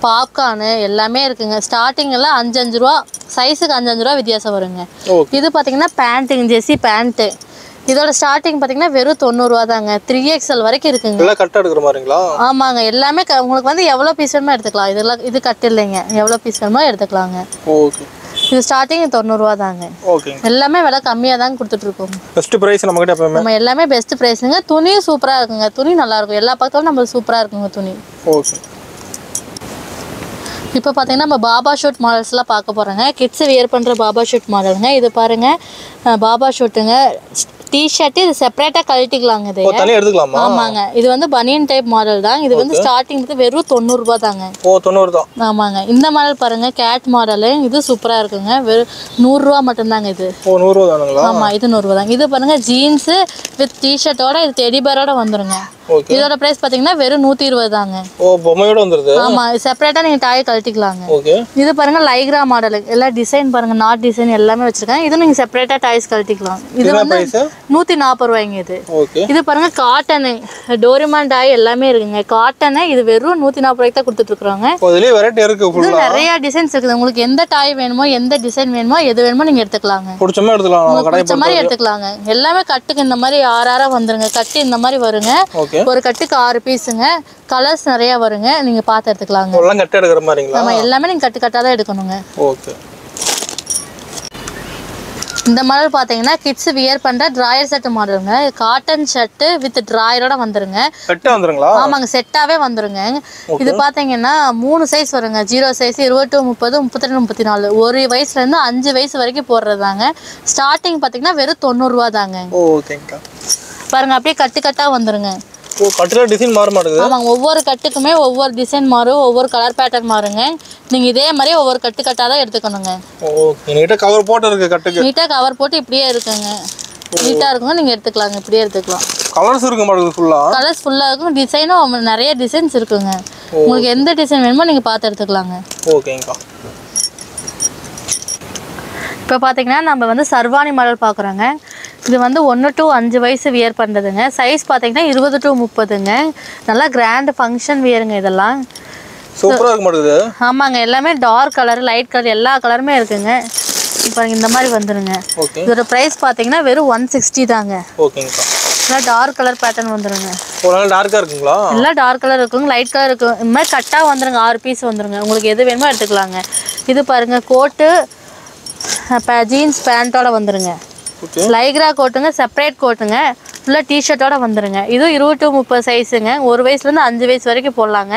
பாப்கார்னு எல்லாமே இருக்குங்க. ஸ்டார்டிங் எல்லாம் 5-5 ரூபா, சைஸுக்கு 5-5 ரூபா வித்தியாசம் வருங்க. இது பார்த்தீங்கன்னா பேண்ட்டுங்க, ஜெஸி பேண்ட்டு. இதோட ஸ்டார்டிங் பார்த்தீங்கன்னா வெறும் 90 ரூபா தாங்க. 3XL வரைக்கும் இருக்குங்க. எல்லாம் கட் எடுக்கிற மாதிரிங்களா? ஆமாங்க, எல்லாமே உங்களுக்கு வந்து எவ்வளோ பீஸ் வேணுமோ எடுத்துக்கலாம். இதெல்லாம் இது கட் இல்லைங்க, எவ்வளோ பீஸ் வேணுமோ எடுத்துக்கலாங்க. ஓகே. இது ஸ்டார்டிங் 90 ரூபா தாங்க. ஓகே. எல்லாமே விலை கம்மியாக தாங்க கொடுத்துட்ருக்கோம். பெஸ்ட் ப்ரைஸ் நம்மகிட்ட எப்பவுமே. நம்ம எல்லாமே பெஸ்ட் ப்ரைஸுங்க. துணியும் சூப்பராக இருக்குங்க, துணி நல்லாயிருக்கும். எல்லா பக்கத்தும் நம்மளுக்கு சூப்பராக இருக்குங்க துணி. ஓகே. இப்போ பார்த்தீங்கன்னா நம்ம பாபா ஷூட் மாடல்ஸ்லாம் பார்க்க போகிறோங்க. கிட்ஸு வியர் பண்ணுற பாபா ஷூட் மாடலுங்க. இது பாருங்கள், பாபா ஷூட்டுங்க. டிஷர்ட் இது செப்பரேட்டாக கழட்டிக்கலாங்க. இது தனியாக எடுத்துக்கலாமா? ஆமாங்க. இது வந்து பனியன் டைப் மாடல் தான். இது வந்து ஸ்டார்டிங் வந்து வெறும் 90 ரூபா தாங்க. 90 தான். ஆமாங்க. இந்த மாடல் பாருங்க, கேட் மாடலு. இது சூப்பராக இருக்குங்க, வெறும் 100 ரூபா மட்டும்தாங்க. இது 100 ரூபா தானுங்களா? ஆமாம், இது 100 ரூபா தாங்க. இது பாருங்க ஜீன்ஸு வித் டிஷர்ட்டோட, இது டெடி பேரோட வந்துருங்க. இதோட பிரைஸ் பார்த்தீங்கன்னா வெறும் 120 தாங்க. பொம்மையோட வந்துருது. ஆமாம், செப்பரேட்டாக நீங்கள் டாய் கழட்டிக்கலாங்க. இது பாருங்க லைக்ரா மாடலு. எல்லா டிசைன் பாருங்க, நாட் டிசைன் எல்லாமே வச்சிருக்காங்க. இது நீங்கள் செப்பரேட்டாக டாய்ஸ் கழட்டிக்கலாம். இது வந்து 140 ரூபாய்ங்க. இது பாருங்க காட்டனு, டோரிமான் டாய் எல்லாமே இருக்குங்க. காட்டனு இது வெறும் 140 ரூபாய்க்கு தான் கொடுத்துட்டு இருக்காங்க. இது நிறைய டிசைன்ஸ் இருக்குது. உங்களுக்கு எந்த டாய் வேணுமோ, எந்த டிசைன் வேணுமோ, எது வேணுமோ நீங்க எடுத்துக்கலாங்க. பிடிச்ச மாதிரி எடுத்துக்கலாங்க. எல்லாமே கட்டுக்கு இந்த மாதிரி 6 வந்துருங்க. கட்டு இந்த மாதிரி வருங்க. ஒரு கட்டுக்கு 6 பீஸுங்க. கலர்ஸ் நிறைய வருங்க, நீங்க பார்த்து எடுத்துக்கலாங்க. எல்லாம் கட்டு எடுக்கிற மாதிரிங்களா? ஆமா, எல்லாமே நீங்க கட்டு கட்டா தான் எடுக்கணுங்க. ஓகே. இந்த மாடல் பார்த்தீங்கன்னா கிட்ஸ் வியர் பண்ற டிராயர் செட் மாடலுங்க. காட்டன் ஷர்ட் வித் டிராயரோட வந்துருங்க. செட்டா வந்துருங்களா? ஆமாங்க, செட்டாவே வந்துருங்க. இது பார்த்தீங்கன்னா 3 சைஸ் வருங்க. 0 சைஸ், 22, 30, 32, 34. 1 வயசுல இருந்து 5 வயசு வரைக்கும் போடுறதாங்க. ஸ்டார்டிங் பார்த்தீங்கன்னா வெறும் 90 ரூபா தாங்க. ஓகேங்கா. பாருங்க, அப்படியே கட்டு கட்டா வந்துருங்க. கட்டுல டிசைன் மாற மாட்டேங்குது. ஆமாங்க, ஒவ்வொரு கட்டுக்குமே ஒவ்வொரு டிசைன் மாறும், ஒவ்வொரு கலர் பேட்டர்ன் மாறுங்க. நீங்க இதே மாதிரி ஒவ்வொரு கட்டு கட்டா தான் எடுத்துக்கணுங்க. ஓகே. நீட்டா கவர் போட்டு இருக்கு கட்டுக்கு. நீட்டா கவர் போட்டு இப்படியே இருக்குங்க. நீட்டா இருக்குங்க, நீங்க எடுத்துக்கலாங்க. இப்படியே எடுத்துக்கலாம். கலர்ஸ் இருக்கு மாடல் ஃபுல்லா. கலர்ஸ் ஃபுல்லா இருக்கும். டிசைனும் நிறைய டிசைன்ஸ் இருக்குங்க. உங்களுக்கு எந்த டிசைன் வேணுமோ நீங்க பார்த்து எடுத்துக்கலாங்க. ஓகேங்கா. இப்போ பார்த்தீங்கன்னா நம்ம வந்து சர்வானி மாடல் பார்க்குறோங்க. இது வந்து 1 to 5 வயசு வியர் பண்ணுறதுங்க. சைஸ் பார்த்தீங்கன்னா 20 to 30ங்க. நல்லா கிராண்ட் ஃபங்க்ஷன் வியருங்க இதெல்லாம். சூப்பராக இருக்க மாட்டேங்குது. ஆமாங்க, எல்லாமே டார்க் கலர், லைட் கலர் எல்லா கலருமே இருக்குங்க. இப்போ இந்த மாதிரி வந்துருங்க. இதோட ப்ரைஸ் பார்த்தீங்கன்னா வெறும் 160 தாங்க. ஓகேங்கக்கா. எல்லாம் டார்க் கலர் பேட்டர்ன் வந்துருங்க. ஒரு டார்க்காக இருக்குங்களா? எல்லாம் டார்க் கலர் இருக்குங்க, லைட் கலர் இருக்கும். இந்த மாதிரி கட்டாக வந்துருங்க. 6 பீஸ் வந்துருங்க. உங்களுக்கு எது வேணுமோ எடுத்துக்கலாங்க. இது பாருங்க, கோட்டு ஜீன்ஸ் பேண்ட்டோட வந்துருங்க. லைக்ரா கோட்டுங்க, செப்பரேட் கோட்டுங்க, ஃபுல்லாக டிஷர்ட்டோட வந்துருங்க. இதுவும் 20 to 30 சைஸுங்க. 1 வயசுலேருந்து 5 வயசு வரைக்கும் போடலாங்க.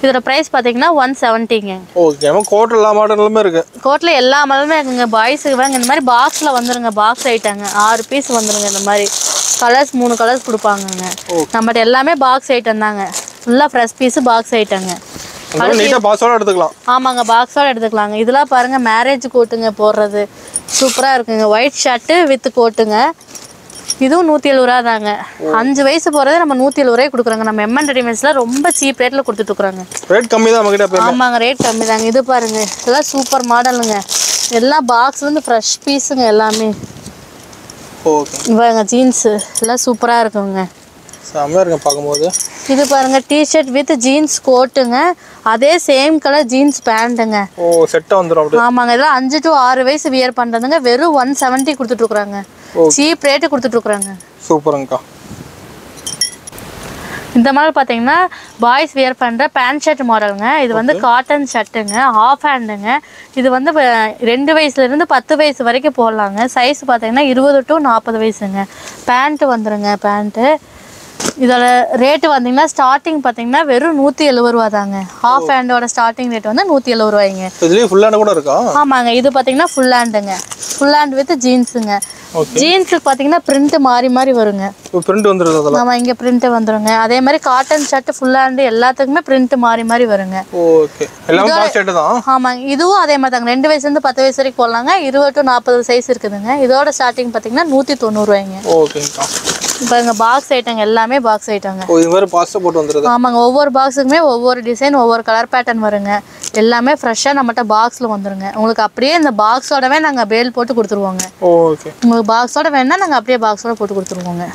இதோட ப்ரைஸ் பார்த்தீங்கன்னா 170ங்க. ஓகே. கோட்டில் எல்லா மாடலுமே இருக்கு. கோட்டில் எல்லா மாடலுமே இருக்குங்க. பாய்ஸுக்கு வாங்க இந்த மாதிரி பாக்ஸில் வந்துருங்க. பாக்ஸ் ஐட்டங்க 6 பீஸ் வந்துருங்க. இந்த மாதிரி கலர்ஸ் 3 கலர்ஸ் கொடுப்பாங்கங்க. நம்மகிட்ட எல்லாமே பாக்ஸ் ஐட்டம் தாங்க. ஃபுல்லாக ஃப்ரெஷ் பீஸு பாக்ஸ் ஐட்டங்க. ஆமாங்க, பாக்ஸோட எடுத்துக்கலாங்க. இதெல்லாம் பாருங்க, மேரேஜ் கோட்டுங்க போடுறது சூப்பராக இருக்குங்க. ஒயிட் ஷர்ட்டு வித் கோட்டுங்க. இதுவும் 170 ரூபா தாங்க. 5 வயசு போகிறதே நம்ம 170 ரூபாய் கொடுக்குறாங்க. நம்ம எம்என் ரெடிமேட்ஸ்லாம் ரொம்ப சீப் ரேட்டில் கொடுத்துட்ருக்குறாங்க. ரேட் கம்மி தான். ஆமாங்க, ரேட் கம்மி தாங்க. இது பாருங்க, இதெல்லாம் சூப்பர் மாடலுங்க. எல்லாம் பாக்ஸ்லேருந்து ஃப்ரெஷ் பீஸுங்க எல்லாமே. ஓகே. இவங்க ஜீன்ஸு எல்லாம் சூப்பராக இருக்குங்க. பார்க்கும்போது இது பாருங்க, டிஷர்ட் வித் ஜீன்ஸ் கோட்டுங்க. அதே சேம் கலர் ஜீன்ஸ் பேண்ட்டுங்க. ஆமாங்க, இதெல்லாம் 5 to 6 வயசு வியர் பண்ணுறதுங்க. வெறும் 170 கொடுத்துட்ருக்குறாங்க. Cheap rate கொடுத்துட்ருக்குறாங்க. சூப்பருங்கக்கா. இந்த மாடல் பார்த்தீங்கன்னா பாய்ஸ் வியர் பண்ணுற பேண்ட் ஷர்ட் மாடலுங்க. இது வந்து காட்டன் ஷர்ட்டுங்க, ஆஃப் ஹேண்டுங்க. இது வந்து 2 வயசுலேருந்து 10 வயசு வரைக்கும் போடலாங்க. சைஸ் பார்த்தீங்கன்னா 20 to 40 வயசுங்க. பேண்ட்டு வந்துடுங்க. பேண்ட்டு இதோட ரேட்டு வந்தீங்கன்னா ஸ்டார்டிங் பார்த்தீங்கன்னா வெறும் 170 ரூபா தாங்க. ஹாஃப் ஹேண்டோட ஸ்டார்டிங் ரேட் வந்து 170 ரூபாய்ங்க. இதுலேயே ஃபுல் ஹேண்ட் கூட இருக்கா? ஆமாங்க. இது பார்த்தீங்கன்னா ஃபுல் ஹேண்டுங்க. ஃபுல் ஹேண்ட் வித் ஜீன்ஸுங்க. ஜீன்ஸுக்கு பார்த்தீங்கன்னா பிரிண்ட் மாறி மாறி வருங்க. பிரிண்ட் வந்துருது அதெல்லாம். ஆமா, இங்க பிரிண்ட் வந்துருங்க. அதே மாதிரி காட்டன் ஷர்ட் ஃபுல் ஹேண்ட் எல்லாத்துக்குமே பிரிண்ட் மாறி மாறி வருங்க. ஓகே. எல்லாமே பாக்ஸ் ஷர்ட் தான். ஆமாங்க. இதுவும் அதே மாதிரி தாங்க. 2 வயசுல இருந்து 10 வயசு வரைக்கும் போடலாங்க. 20 to 40 சைஸ் இருக்குதுங்க. இதோட ஸ்டார்டிங் பார்த்தீங்கன்னா 190 ரூபாய்ங்க. ஓகேங்கா. இப்போ இங்க பாக்ஸ் ஐட்டங்க எல்லாமே பாக்ஸ் ஐட்டங்க. இது மாதிரி பாக்ஸ் போட்டு வந்துருது. ஆமாங்க. ஒவ்வொரு பாக்ஸுக்குமே ஒவ்வொரு டிசைன், ஒவ்வொரு கலர் பேட்டர்ன் வருங்க. எல்லாமே ஃப்ரெஷ்ஷா நம்மகிட்ட பாக்ஸ்ல வந்துருங்க. உங்களுக்கு அப்படியே இந்த பாக்ஸோடவே நாங்க பேல் போட்டு கொடுத்துருவோங்க. ஓகே. உங்களுக்கு பாக்ஸோட வேணா நாங்க அப்படியே பாக்ஸோட போட்டு கொடுத்துருவோங்க.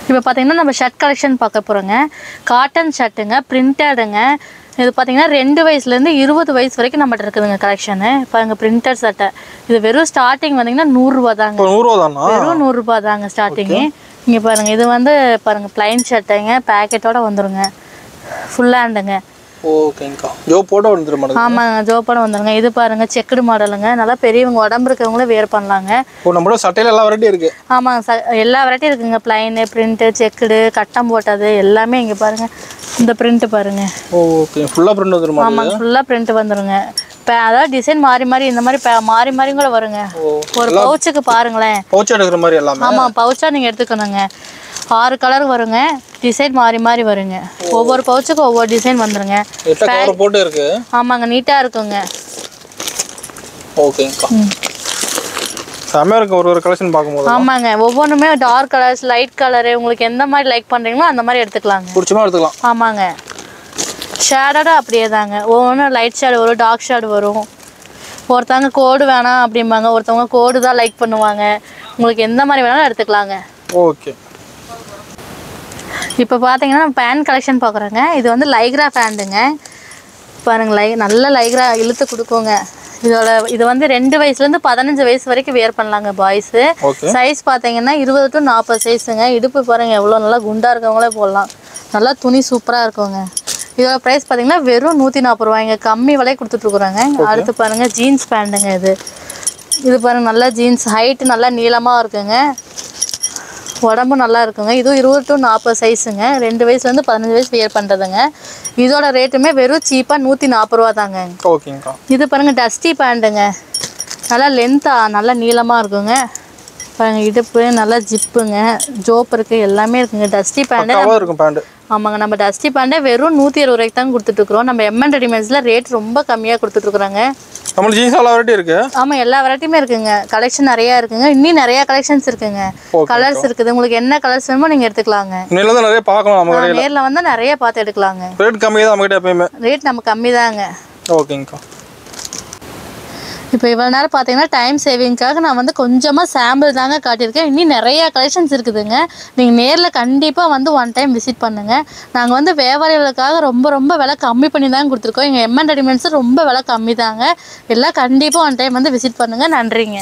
இப்போ பார்த்தீங்கன்னா நம்ம ஷர்ட் கலெக்ஷன் பார்க்க போகிறோங்க. காட்டன் ஷர்ட்டுங்க, பிரிண்டடுங்க. இது பார்த்தீங்கன்னா 2 வயசுலேருந்து 20 வயசு வரைக்கும் நம்மகிட்ட இருக்குதுங்க கலெக்ஷனு. இப்போ எங்கள் பிரிண்டட் சட்டை இது வெறும் ஸ்டார்டிங் வந்தீங்கன்னா 100 ரூபா தாங்க. 100 ரூபா தானா? வெறும் 100 ரூபா தாங்க ஸ்டார்டிங்கு. இங்கே பாருங்கள், இது வந்து பாருங்கள் பிளைன் ஷர்ட்டுங்க, பேக்கெட்டோட வந்துருங்க, ஃபுல் ஹேண்டுங்க. ஓகேங்கா. ஜோப்போட வந்துரும் மாடல். ஆமாங்க, ஜோப்போட வந்துருங்க. இது பாருங்க செக்குடு மாடலுங்க. நல்லா பெரியவங்க உடம்பு இருக்கவங்களும் வேர் பண்ணலாங்க. ஓ, நம்மளோட சட்டையில எல்லா வெரைட்டி இருக்கு. ஆமாங்க, எல்லா வெரைட்டி இருக்குங்க. பிளைனு, பிரிண்ட்டு, செக்குடு, கட்டம் போட்டது எல்லாமே. இங்கே பாருங்க, இந்த பிரிண்ட் பாருங்க. ஓகே. ஃபுல்லா பிரிண்ட் வந்துருமா? ஆமாங்க, ஃபுல்லா பிரிண்ட் வந்துருங்க. இப்போ அதாவது டிசைன் மாறி மாறி இந்த மாதிரி மாறி மாறி கூட வருங்க. ஒரு பவுச்சுக்கு பாருங்களேன், பவுச் எடுக்கிற மாதிரி எல்லாமே. ஆமா, பவுச்சா நீங்க எடுத்துக்கணுங்க. 6 கலர் வருங்க. டிசைன் மாறி மாறி வருங்க. ஒவ்வொரு பவுச்சுக்கு ஒவ்வொரு டிசைன் வந்துருங்க. கவர் போட்டு இருக்கு. ஆமாங்க, நீட்டா இருக்குங்க. ஓகேங்கா. செமையா இருக்கு ஒரு கலெக்ஷன் பார்க்கும்போது. ஆமாங்க, ஒவ்வொன்றுமே டார்க் கலர்ஸ், லைட் கலரு, உங்களுக்கு எந்த மாதிரி லைக் பண்றீங்களோ அந்த மாதிரி எடுத்துக்கலாங்க. பிடிச்சமா எடுத்துக்கலாம். ஆமாங்க. ஷேடோட அப்படியே தாங்க. ஒவ்வொன்றும் லைட் ஷேடு வரும், டார்க் ஷேடு வரும். ஒருத்தவங்க கோடு வேணாம் அப்படிம்பாங்க, ஒருத்தவங்க கோடு தான் லைக் பண்ணுவாங்க. உங்களுக்கு எந்த மாதிரி வேணாலும் எடுத்துக்கலாங்க. ஓகே. இப்போ பார்த்தீங்கன்னா பேண்ட் கலெக்ஷன் பார்க்குறோங்க. இது வந்து லைக்ரா பேண்ட்டுங்க. பாருங்க, நல்ல லைக்ரா இழுத்து கொடுக்குங்க. இது வந்து 2 வயசுலேருந்து 15 வயசு வரைக்கும் வேர் பண்ணலாங்க பாய்ஸு. சைஸ் பார்த்தீங்கன்னா 20 to 40 சைஸுங்க. இடுப்பு பாருங்க எவ்வளோ நல்லா குண்டா இருக்கவங்களே போடலாம். நல்லா துணி சூப்பராக இருக்குங்க. இதோட ப்ரைஸ் பார்த்தீங்கன்னா வெறும் 140 ரூபாய்ங்க. கம்மி விலை கொடுத்துட்ருக்குறாங்க. அடுத்து பாருங்க ஜீன்ஸ் பேண்ட்டுங்க. இது பாருங்க, நல்லா ஜீன்ஸ், ஹைட்டு நல்லா நீளமாக இருக்குங்க, உடம்பு நல்லா இருக்குங்க. இதுவும் 20 to 40 சைஸுங்க. 2 வயசுலேருந்து 15 வயசு வியர் பண்ணுறதுங்க. இதோட ரேட்டுமே வெறும் சீப்பாக 140 ரூபா தாங்க. ஓகேங்கா. இது பாருங்க டஸ்டி பேண்ட்டுங்க. நல்லா லென்த்தாக நல்லா நீளமாக இருக்குங்க. பாருங்க, இடுப்பு நல்லா ஜிப்புங்க, ஜோப் இருக்குது, எல்லாமே இருக்குங்க. Dusty pant. ஆமாங்க, நம்ம டஸ்டி பேண்டே வெறும் 120 ரூபாய்க்கு தான் கொடுத்துட்ருக்குறோம். நம்ம எம்என் ரெடிமேட்ஸில் ரேட் ரொம்ப கம்மியாக கொடுத்துட்ருக்குறாங்க. நம்ம ஜீன்ஸ் எல்லா வெரைட்டி இருக்கு. ஆமா, எல்லா வெரைட்டியுமே இருக்குங்க. கலெக்ஷன் நிறைய இருக்குங்க. இன்னும் நிறைய கலெக்ஷன்ஸ் இருக்குங்க. கலர்ஸ் இருக்குது. உங்களுக்கு என்ன கலர்ஸ் வேணுமோ நீங்க எடுத்துக்கலாங்க. நேர்ல வந்து நிறைய பார்க்கலாம். நம்ம கடையில நேர்ல வந்து நிறைய பார்த்து எடுக்கலாங்க. ரேட் கம்மி தான் நம்ம கிட்ட எப்பவுமே. ரேட் நம்ம கம்மி தாங்க. ஓகேங்கா. இப்போ இவ்வளோ நேரம் பார்த்தீங்கன்னா டைம் சேவிங்காக நான் வந்து கொஞ்சமாக சாம்பிள் தாங்க காட்டியிருக்கேன். இன்னும் நிறையா கலெக்ஷன்ஸ் இருக்குதுங்க. நீங்கள் நேரில் கண்டிப்பாக வந்து ஒன் டைம் விசிட் பண்ணுங்கள். நாங்கள் வந்து வியாபாரிகளுக்காக ரொம்ப விலை கம்மி பண்ணி தான் கொடுத்துருக்கோம். எங்கள் எம்என் ரெடிமேட்ஸ் ரொம்ப விலை கம்மி தாங்க. எல்லாம் கண்டிப்பாக ஒன் டைம் வந்து விசிட் பண்ணுங்கள். நன்றிங்க.